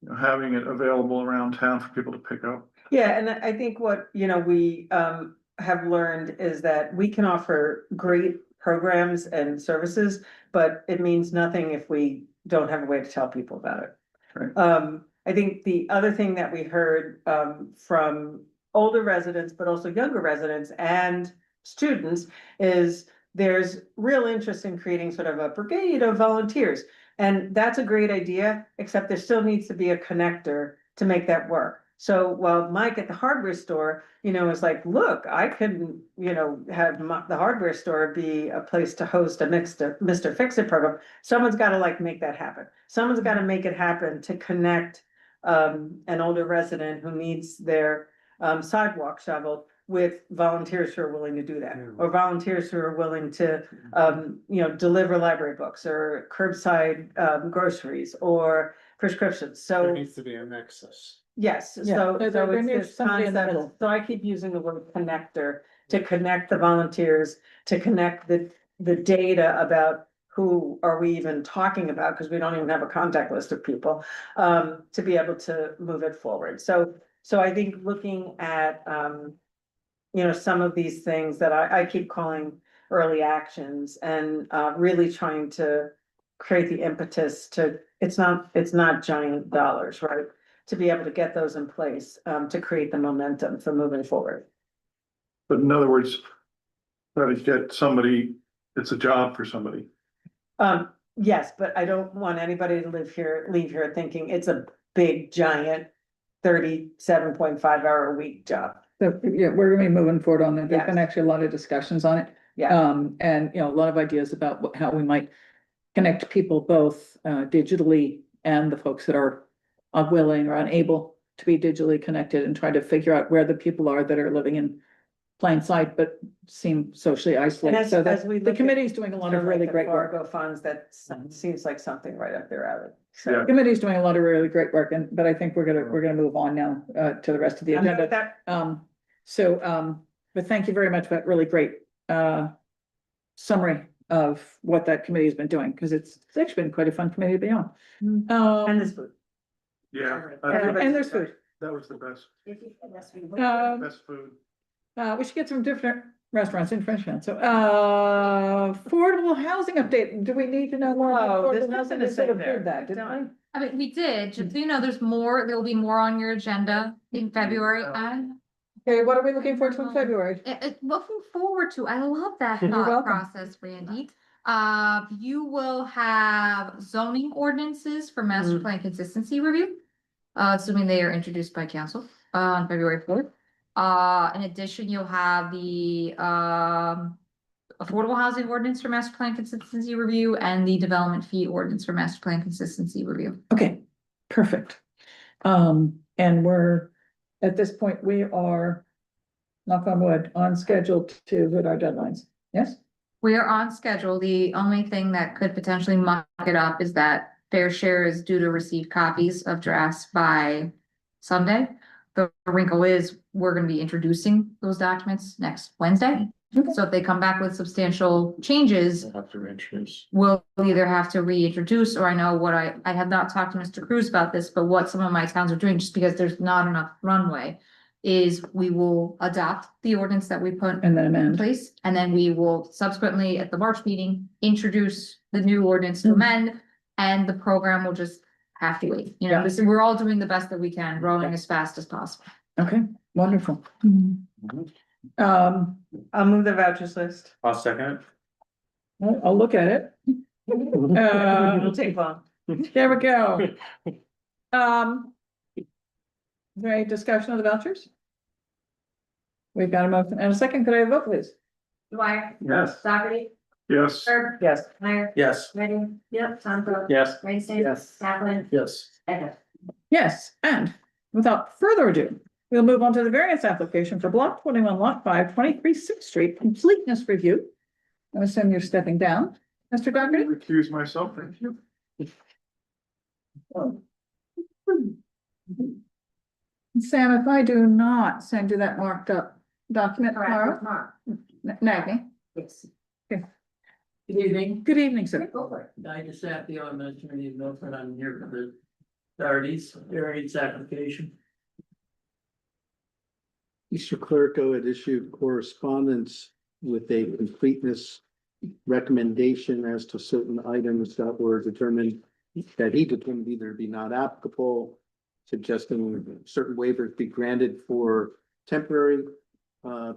you know, having it available around town for people to pick up. Yeah, and I think what, you know, we have learned is that we can offer great programs and services, but it means nothing if we don't have a way to tell people about it. Right. I think the other thing that we heard from older residents, but also younger residents and students, is there's real interest in creating sort of a brigade of volunteers. And that's a great idea, except there still needs to be a connector to make that work. So while Mike at the hardware store, you know, is like, look, I can, you know, have the hardware store be a place to host a Mr. Fix-It program. Someone's got to like make that happen. Someone's got to make it happen to connect an older resident who needs their sidewalk shoveled with volunteers who are willing to do that, or volunteers who are willing to, you know, deliver library books or curbside groceries or prescriptions. So There needs to be a nexus. yes, Yeah, so there it's needs this somebody in the concept, middle. so I keep using the word connector to connect the volunteers, to connect the data about who are we even talking about, because we don't even have a contact list of people, to be able to move it forward. So I think looking at, you know, some of these things that I keep calling early actions, and really trying to create the impetus to, it's not giant dollars, right? To be able to get those in place, to create the momentum for moving forward. But in other words, try to get somebody, it's a job for somebody. Yes, but I don't want anybody to leave here thinking it's a big, giant 37.5 hour a week job. So, yeah, we're gonna be moving forward on that. There's been Yes. actually a lot of discussions on it. Yeah, And, you know, a lot of ideas about how we might connect people both digitally and the folks that are unwilling or unable to be digitally connected, and try to figure out where the people are that are living in plain sight but seem socially and isolated. So as we the look at committee's doing a lot of really great work. Fargo funds, that seems like something right up their alley. Yeah. The committee's doing a lot of really great work, but I think we're gonna move on now to the rest of the I'm good with agenda. that. But thank you very much for that really great summary of what that committee has been doing, because it's actually been quite a fun committee to be on. And this food. Yeah. And there's food. That was the best Um, food. We should get some different restaurants in Frenchtown. So, affordable housing update. Do we need to know more? about Oh, there's affordable nothing housing? to We say sort of there. did that, didn't we? I mean, we did, just so you know, there will be more on your agenda in February. And Okay, what are we looking for in February? looking forward to, I love that You're thought welcome. process, Randy. You will have zoning ordinances for master plan consistency review. Assuming they are introduced by council, on February 4th. In addition, you'll have the, affordable housing ordinance for master plan consistency review and the development fee ordinance for master plan consistency review. Okay, perfect. And we're, at this point, we are, knock on wood, on schedule to hit our deadlines. Yes? We are on schedule. The only thing that could potentially muck it up is that Fair Share is due to receive copies of drafts by Sunday. The wrinkle is, we're gonna be introducing those documents next Wednesday. So if they come back with substantial changes, We'll have to reintroduce. we'll either have to reintroduce, or I know what I have not talked to Mr. Cruz about this, but what some of my towns are doing, just because there's not enough runway, is we will adopt the ordinance that we put And then in amend. place, and then we will subsequently at the March meeting, introduce the new ordinance to Mhm. amend, and the program will just have to wait. You know, Yeah. this, we're all doing the best that we can, rolling as fast as possible. Okay, wonderful. I'll move the vouchers list. I'll second Well, I'll look at it. It'll take long. There we go. Is there any discussion of the vouchers? We've got a motion and a second. Could I have a vote, please? Dwyer, Yes. Dougherty, Yes. Herb, Yes. Meyer, it. Yes. Ready, yep, Tom Cook, Yes. Rainstein. Yes. Kaplan, Yes. Echo. Yes, and without further ado, we'll move on to the variance application for block 21, lot 5, 23 6th Street, completeness review. I assume you're stepping down, Mr. Dougherty? Recuse myself, thank you. Sam, if I do not send you that marked up document tomorrow, Tomorrow. nag me. Yes. Good evening. Good evening, sir. Go for it. I just sat the on attorney in Milford. I'm here for the authorities variance application. Mr. Clerko had issued correspondence with a completeness recommendation as to certain items that were determined, that he determined either to be not applicable, suggesting certain waivers be granted for temporary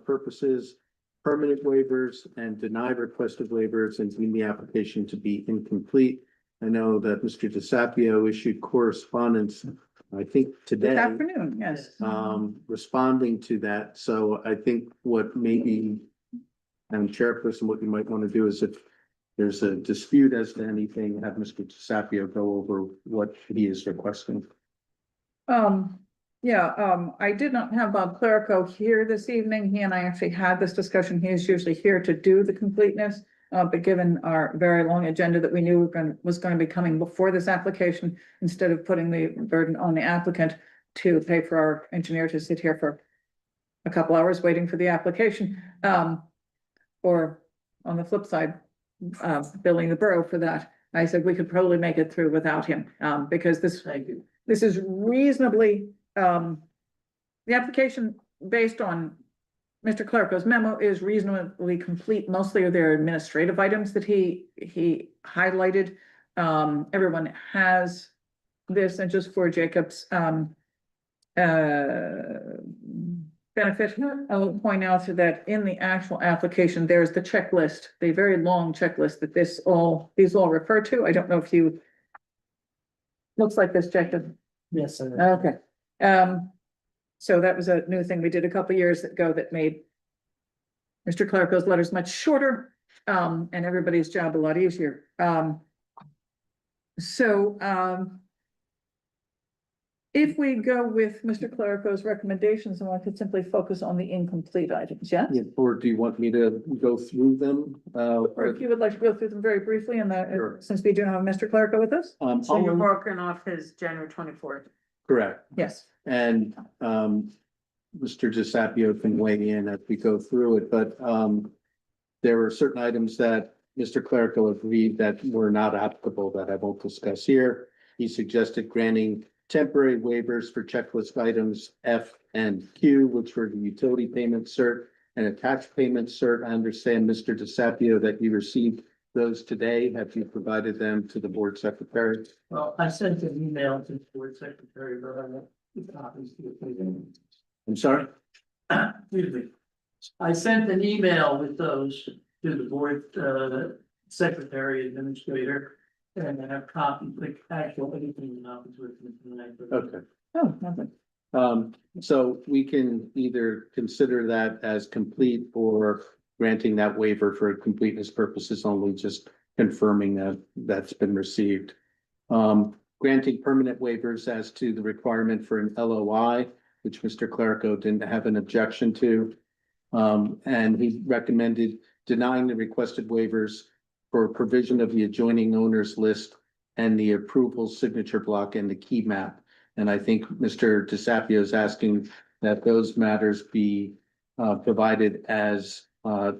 purposes, permanent waivers, and deny requested waivers, and deem the application to be incomplete. I know that Mr. DeSapio issued correspondence, I think This today, afternoon, yes. responding to that. So I think what maybe, and Chairperson, what you might want to do is if there's a dispute as to anything, have Mr. DeSapio go over what he is requesting. I did not have Bob Clerico here this evening. He and I actually had this discussion. He is usually here to do the completeness. But given our very long agenda that we knew was going to be coming before this application, instead of putting the burden on the applicant to pay for our engineer to sit here for a couple hours waiting for the application, or on the flip side, billing the borough for that, I said we could probably make it through without him, because this is reasonably, the application based on Mr. Clerco's memo is reasonably complete. Mostly of their administrative items that he highlighted. Everyone has this, and just for Jacob's benefit, I will point out that in the actual application, there's the checklist, the very long checklist that these all refer to. I don't know if you looks like this, Jacob. Yes. Okay. So that was a new thing we did a couple years ago that made Mr. Clerco's letters much shorter, and everybody's job a lot easier. If we go with Mr. Clerico's recommendations, I could simply focus on the incomplete items, yes? Yeah, or do you want me to go through them? Or if you would like to go through them very briefly, and Sure. since we do have Mr. Clerico with us? So you're working off his January 24th. Correct. Yes. And Mr. DeSapio can weigh in as we go through it, but there were certain items that Mr. Clerico agreed that were not applicable that I won't discuss here. He suggested granting temporary waivers for checklist items F and Q, which were the utility payment cert and attached payment cert. I understand, Mr. DeSapio, that you received those today. Have you provided them to the board secretary? Well, I sent an email to the board secretary, but I want the copies to the. I'm sorry? Excuse me. I sent an email with those to the board, secretary administrator. And I have copies, like actual anything copies with me tonight. Okay. Oh, nothing. So we can either consider that as complete or granting that waiver for completeness purposes only, just confirming that that's been received. Granting permanent waivers as to the requirement for an LOI, which Mr. Clerico didn't have an objection to. And he recommended denying the requested waivers for provision of the adjoining owners list and the approval signature block and the key map. And I think Mr. DeSapio is asking that those matters be provided as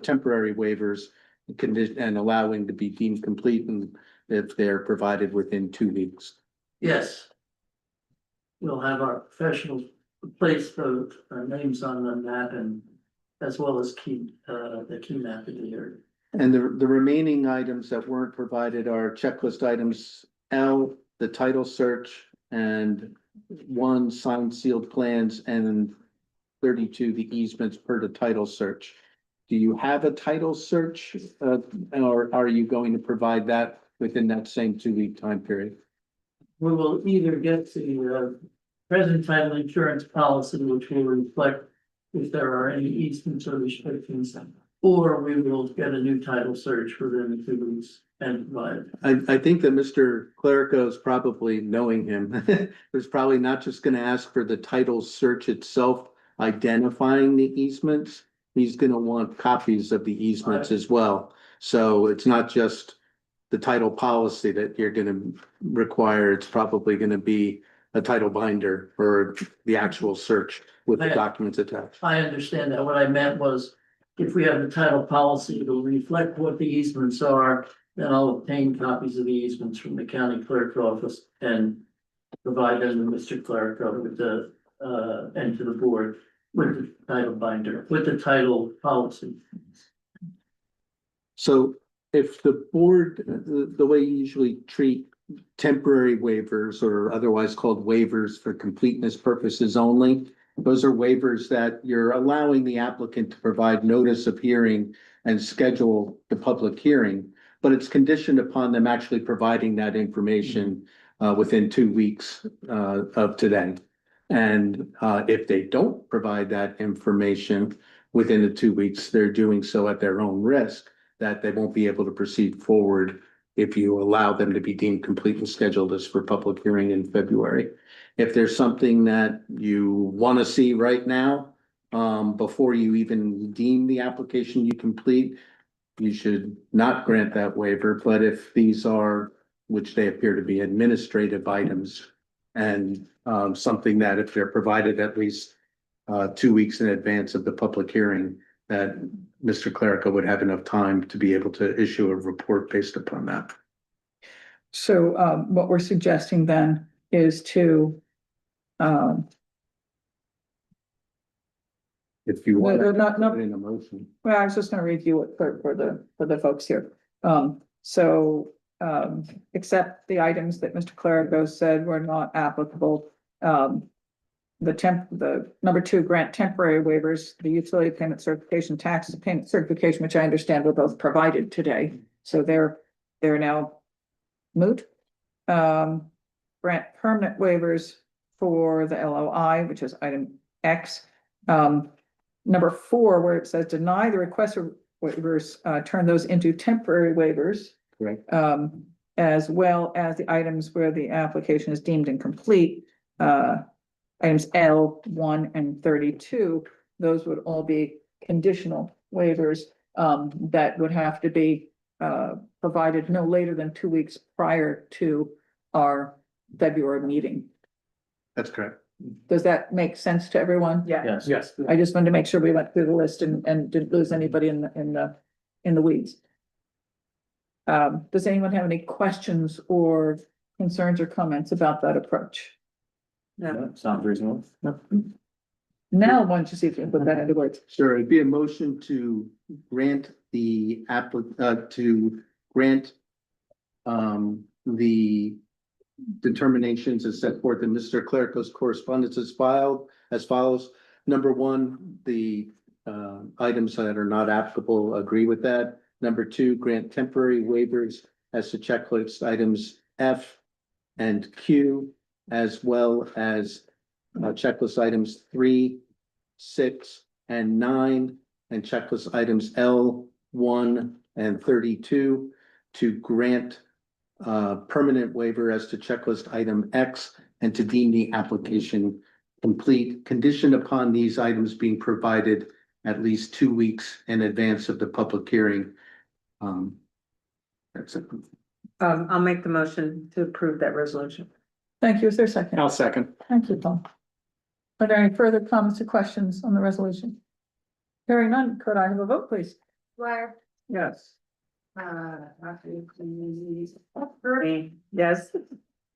temporary waivers and allowing to be deemed complete and if they're provided within 2 weeks. Yes. We'll have our professionals place those names on the map and as well as the key map in here. And the remaining items that weren't provided are checklist items L, the title search, and 1 signed sealed plans, and 32 the easements per the title search. Do you have a title search, or are you going to provide that within that same 2-week time period? We will either get the present title insurance policy, which will reflect if there are any easements or restrictions. Or we will get a new title search within the 2 weeks and provide. I think that Mr. Clerico is probably, knowing him, is probably not just gonna ask for the title search itself, identifying the easements. He's gonna want copies of the easements as well. So it's not just the title policy that you're gonna require. It's probably gonna be a title binder for the actual search with the documents attached. I understand that. What I meant was, if we have the title policy, it'll reflect what the easements are. Then I'll obtain copies of the easements from the county clerk's office and provide them to Mr. Clerk with the, and to the board with the title binder, with the title policy. So if the board, the way you usually treat temporary waivers or otherwise called waivers for completeness purposes only, those are waivers that you're allowing the applicant to provide notice of hearing and schedule the public hearing, but it's conditioned upon them actually providing that information within 2 weeks of today. And if they don't provide that information within the 2 weeks, they're doing so at their own risk, that they won't be able to proceed forward if you allow them to be deemed complete and scheduled as for public hearing in February. If there's something that you want to see right now, before you even deem the application you complete, you should not grant that waiver. But if these are, which they appear to be, administrative items and something that if they're provided at least 2 weeks in advance of the public hearing, that Mr. Clerico would have enough time to be able to issue a report based upon that. So what we're suggesting then is to If you want No, to not- put in a motion. well, I was just gonna review it for the folks here. Except the items that Mr. Clerico said were not applicable. The number 2, grant temporary waivers, the utility payment certification, tax payment certification, which I understand were both provided today. So they're now moot. Grant permanent waivers for the LOI, which is item X. Number 4, where it says deny the request for waivers, turn those into temporary waivers. Correct. As well as the items where the application is deemed incomplete. Items L, 1, and 32, those would all be conditional waivers that would have to be provided no later than 2 weeks prior to our February meeting. That's correct. Does that make sense to everyone? Yes. Yes. I just wanted to make sure we went through the list and didn't lose anybody in the weeds. Does anyone have any questions or concerns or comments about that approach? Yeah. Sounds reasonable. Now, why don't you see if you can put that into words? Sure, it'd be a motion to grant to grant the determinations as set forth in Mr. Clerico's correspondence as filed as follows. Number one, the items that are not applicable agree with that. Number two, grant temporary waivers as to checklist items F and Q, as well as checklist items 3, 6, and 9, and checklist items L, 1, and 32, to grant permanent waiver as to checklist item X, and to deem the application complete, conditioned upon these items being provided at least 2 weeks in advance of the public hearing. That's it. I'll make the motion to approve that resolution. Thank you. Is there a second? I'll second. Thank you, Paul. Are there any further comments or questions on the resolution? Hearing none, could I have a vote, please? Dwyer, Yes. Bird, Yes.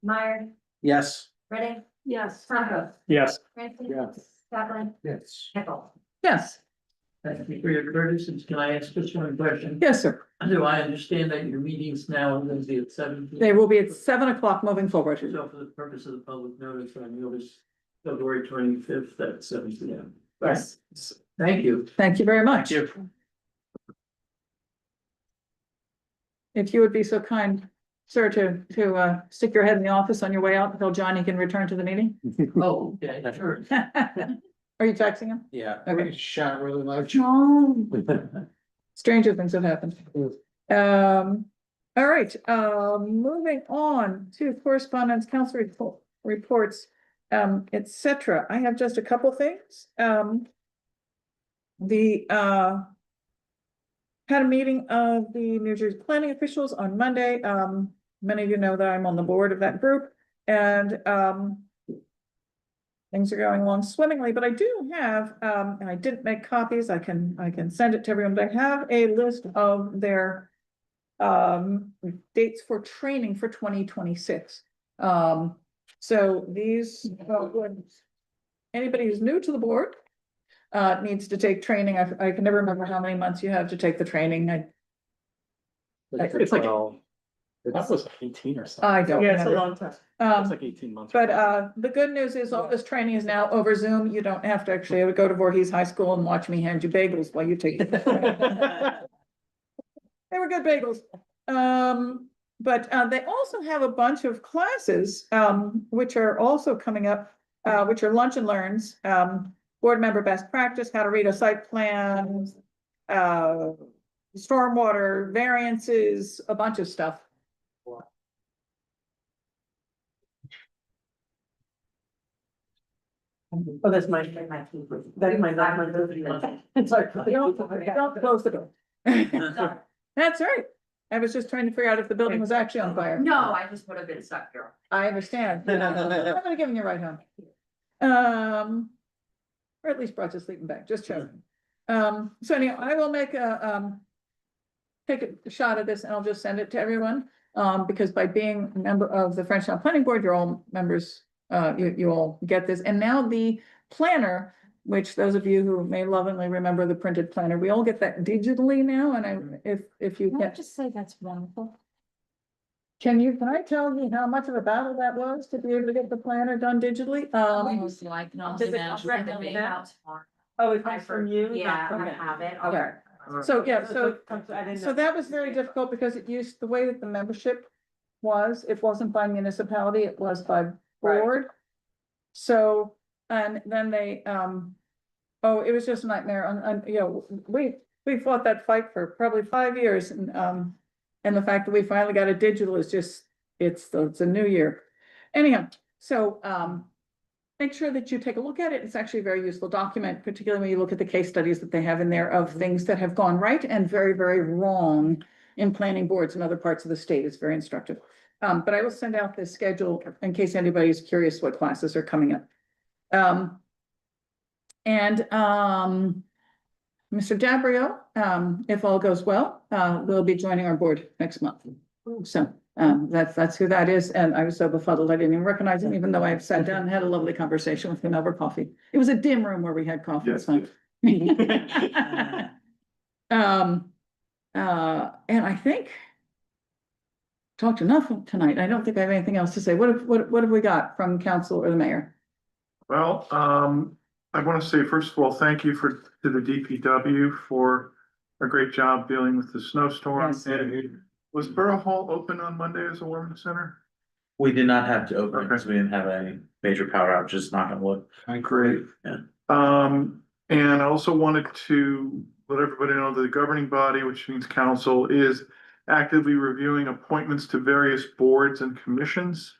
Meyer, Yes. Redding, Yes. Tomco, Yes. Francis. Yes. Kaplan, Yes. Nickel. Yes, Thank you for your courtesy. Can I ask just one question? yes, sir. Do I understand that your meetings now are going to be at 7 p.m.? They will be at 7 o'clock moving forward. So for the purpose of the public notice, I notice February 25th at 7 p.m. Yes. Thank you. Thank you very much. Thank If you would be so kind, sir, to stick your head in the office on your way out until Johnny can return to the meeting. Oh, okay, sure. Are you texting him? Yeah. Okay. Shout really loud. Stranger things have happened. All right, moving on to correspondence, council reports, etc. I have just a couple things. Had a meeting of the New Jersey planning officials on Monday. Many of you know that I'm on the board of that group, and things are going along swimmingly, but I do have, and I didn't make copies, I can send it to everyone, but I have a list of their dates for training for 2026. So these, anybody who's new to the board needs to take training. I can never remember how many months you have to take the training. It's like, It's that was 18 or something. I don't Yeah, it's a remember. long time. It's like 18 months. But the good news is all this training is now over Zoom. You don't have to actually go to Voorhees High School and watch me hand you bagels while you take it. They were good bagels. But they also have a bunch of classes, which are also coming up, which are lunch and learns, board member best practice, how to read a site plan, stormwater variances, a bunch of stuff. Oh, that's my. That's my. Don't close the door. That's right. I was just trying to figure out if the building was actually on fire. No, I just would have been stuck here. I understand. I'm gonna give him your right home. Or at least brought to sleeping bag, just checking. So anyhow, I will make take a shot at this and I'll just send it to everyone. Because by being a member of the Frenchtown Planning Board, you're all members, you all get this. And now the planner, which those of you who may lovingly remember the printed planner, we all get that digitally now. And if you Can I can, just say that's wonderful? can I tell you how much of a battle that was to be able to get the planner done digitally? Almost like not Does it imagine. recommend Made that? out tomorrow. Oh, it comes from you? Yeah, I Okay. have it. Okay. So, yeah, so I didn't So know. that was very difficult because it used, the way that the membership was, it wasn't by municipality, it was by board. So, and then they, oh, it was just a nightmare, and, you know, we fought that fight for probably 5 years, and the fact that we finally got it digital is just, it's a new year. Anyhow, so, make sure that you take a look at it. It's actually a very useful document, particularly when you look at the case studies that they have in there of things that have gone right and very, very wrong in planning boards in other parts of the state. It's very instructive. But I will send out this schedule in case anybody's curious what classes are coming up. Mr. Dabrio, if all goes well, will be joining our board next month. So That's who that is, and I was so befuddled, I didn't even recognize him, even though I have sat down and had a lovely conversation with him over coffee. It was a dim room where we had coffee, it's fine. And I think talked enough tonight. I don't think I have anything else to say. What have we got from council or the mayor? Well, I want to say, first of all, thank you to the DPW for a great job dealing with the snowstorm. Yes. And was Borough Hall open on Monday as a warming center? We did not have to open because we didn't have any major power outages, knock on wood. Great. Yeah. And I also wanted to let everybody know that the governing body, which means council, is actively reviewing appointments to various boards and commissions.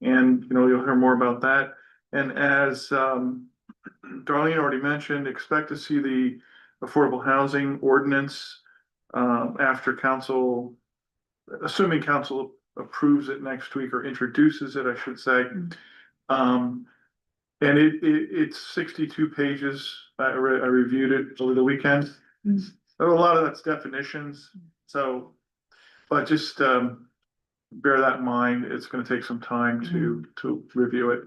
And, you'll hear more about that. And as Darlene already mentioned, expect to see the affordable housing ordinance after council, assuming council approves it next week or introduces it, I should say. And it's 62 pages. I reviewed it over the weekend. A lot of that's definitions. So, but just bear that in mind. It's going to take some time to review it.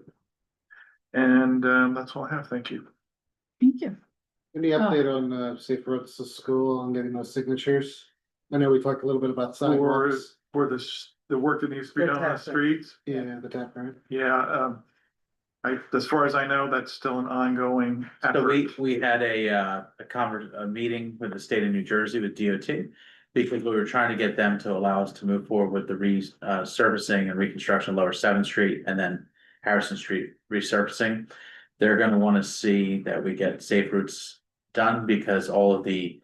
And that's all I have. Thank you. Thank you. Any update on safe roads to school and getting those signatures? I know we talked a little bit about sidewalks. For the work that needs to be done on the streets. Yeah, the tap, right? Yeah, as far as I know, that's still an ongoing So effort. we had a meeting with the state of New Jersey with DOT. Because we were trying to get them to allow us to move forward with the resurfacing and reconstruction of Lower 7th Street and then Harrison Street resurfacing. They're gonna wanna see that we get safe routes done because all of the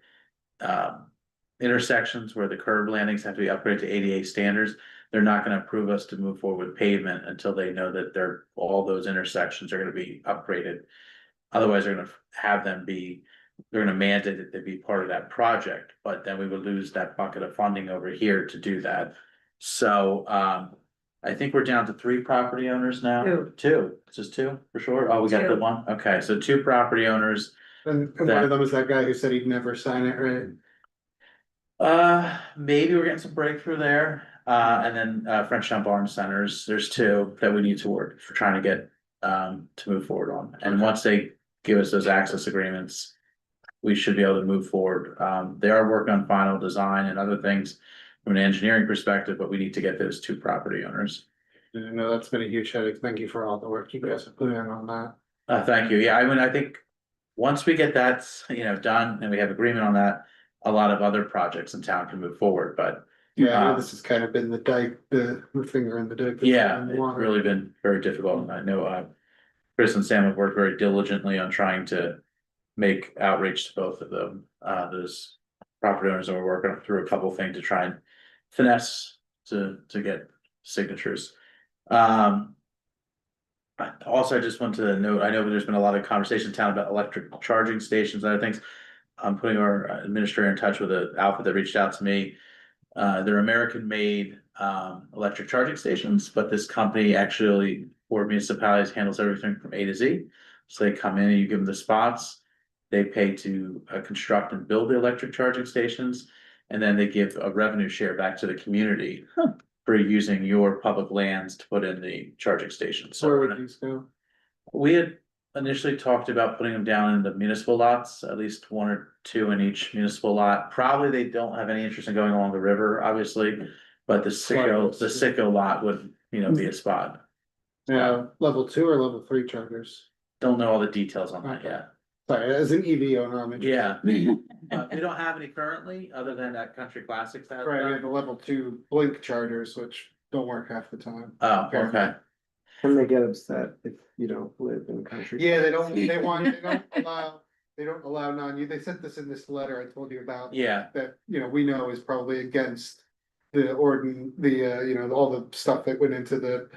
intersections where the curb landings have to be upgraded to ADA standards. They're not gonna approve us to move forward with pavement until they know that all those intersections are gonna be upgraded. Otherwise, they're gonna have them be, they're gonna mandate that they be part of that project, but then we would lose that bucket of funding over here to do that. So, I think we're down to 3 property owners now. Two, just 2 for sure. Oh, we got the 1. Okay, so 2 property owners. And one of them was that guy who said he'd never sign it, right? Maybe we're getting some breakthrough there. And then Frenchtown Barn Centers, there's 2 that we need to work for trying to get to move forward on. And once they give us those access agreements, we should be able to move forward. They are working on final design and other things from an engineering perspective, but we need to get those 2 property owners. I know that's been a huge headache. Thank you for all the work you guys have put in on that. Thank you. Yeah, I mean, I think once we get that, done and we have agreement on that, a lot of other projects in town can move forward, but. Yeah, I know this has kind of been the dike, the finger in the dike. that's Yeah, in the it's water. really been very difficult. I know, Chris and Sam have worked very diligently on trying to make outreach to both of them. Those property owners that we're working through a couple of things to try and finesse to get signatures. Also, I just want to note, I know there's been a lot of conversation in town about electric charging stations and other things. I'm putting our administrator in touch with an outfit that reached out to me. They're American-made electric charging stations, but this company actually, for municipalities, handles everything from A to Z. So they come in and you give them the spots. They pay to construct and build the electric charging stations, and then they give a revenue share back to the community for using your public lands to put in the charging stations. So Where would these go? we had initially talked about putting them down in the municipal lots, at least 1 or 2 in each municipal lot. Probably they don't have any interest in going along the river, obviously, but the Sicko lot would, be a spot. Yeah, level 2 or level 3 chargers? Don't know all the details on that yet. Sorry, as an EV owner, I'm interested. Yeah, we don't have any currently, other than that Country Classics that. Right, we have the level 2 blink chargers, which don't work half the time. Oh, okay. Can they get upset if you don't live in the country? Yeah, they don't allow they sent this in this letter I told you about. Yeah, That, we know is probably against all the stuff that went into to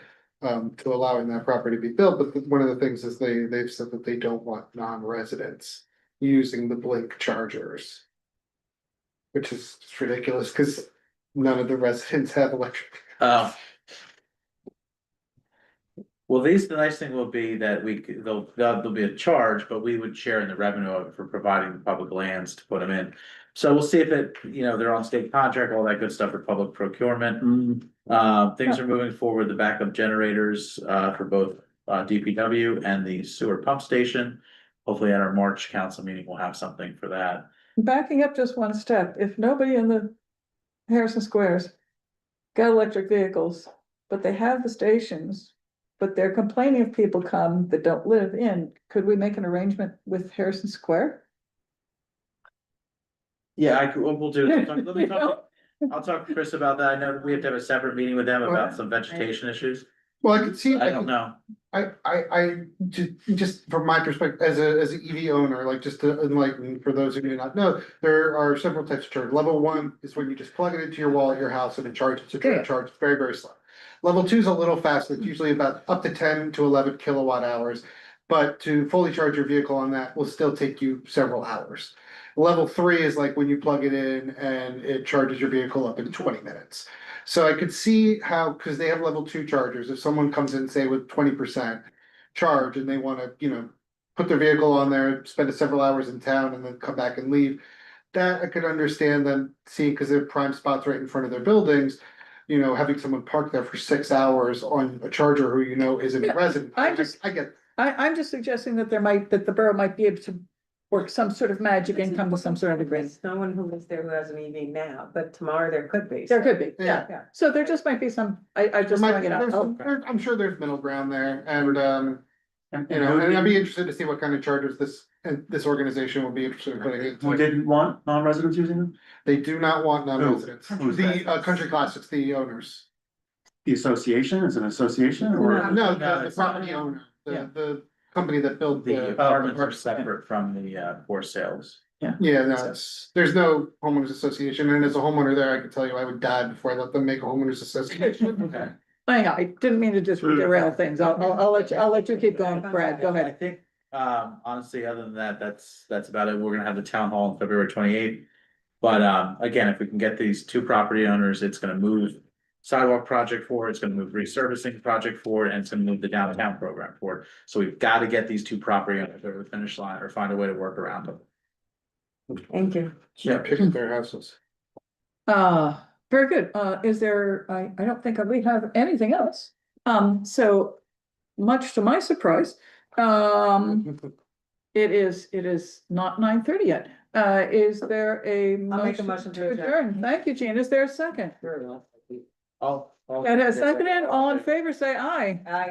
allowing that property to be built, but one of the things is they've said that they don't want non-residents using the blink chargers. Which is ridiculous, cause none of the residents have electric. well, Well, these, the nice thing will be that there'll be a charge, but we would share in the revenue of it for providing the public lands to put them in. So we'll see if they're on state contract, all that good stuff for public procurement. Things are moving forward, the backup generators, for both, DPW and the sewer pump station. Hopefully at our March council meeting, we'll have something for that. Backing up just one step, if nobody in the Harrison Squares got electric vehicles, but they have the stations, but they're complaining if people come that don't live in, could we make an arrangement with Harrison Square? Yeah, we'll do, I'll talk to Chris about that. I know we have to have a separate meeting with them about some vegetation issues. Well, I could see. I don't know. Just from my perspective, as an EV owner, like just to enlighten, for those who do not know, there are several types of charge. Level 1 is when you just plug it into your wall at your house and it charges. It's a charge, it's very, very slow. Level 2 is a little faster, it's usually about up to 10 to 11 kilowatt hours. But to fully charge your vehicle on that will still take you several hours. Level 3 is like when you plug it in and it charges your vehicle up in 20 minutes. So I could see how, because they have level 2 chargers, if someone comes in, say with 20% charge and they want to, put their vehicle on there, spend several hours in town and then come back and leave. That I could understand them seeing, because they're prime spots right in front of their buildings, having someone park there for 6 hours on a charger who isn't a resident. I get. I'm just suggesting that that the borough might be able to work some sort of magic and come to some sort of agreement. There's no one who lives there who has an EV now, but tomorrow there could be. There could be, Yeah. yeah. So there just might be some, I just There might throwing be- it out. there's- Oh, I'm sure there's middle ground there, and And and I'd be interested to see what kind of chargers this organization will be interested in putting who in. didn't want non-residents using them? They do not want non-residents. Who's The that? Country Classics, the owners. The association, is it an association or? No, No, the it's property not. owner, Yeah. the company that built The the. apartments are separate from the, for sales. Yeah, no, there's no homeowners association, and as a homeowner there, I can tell you, I would die before I let them make a homeowners association. Okay. hang on, I didn't mean to just derail things. I'll let you keep going, Brad, go I ahead. think, honestly, other than that, that's about it. We're gonna have the town hall on February 28th. But, again, if we can get these 2 property owners, it's gonna move sidewalk project forward, it's gonna move resurfacing project forward, and it's gonna move the downtown program forward. So we've got to get these 2 property owners over the finish line or find a way to work around them. Thank you. Yeah, pick up their houses. Very good. Is there, I don't think we have anything else. So much to my surprise, it is not 9:30 yet. Is there a I'll make a motion motion to to adjourn. adjourn? Thank you, Jean. Is there a second? Very well. All. That has seconded. All in favor, say aye. Aye.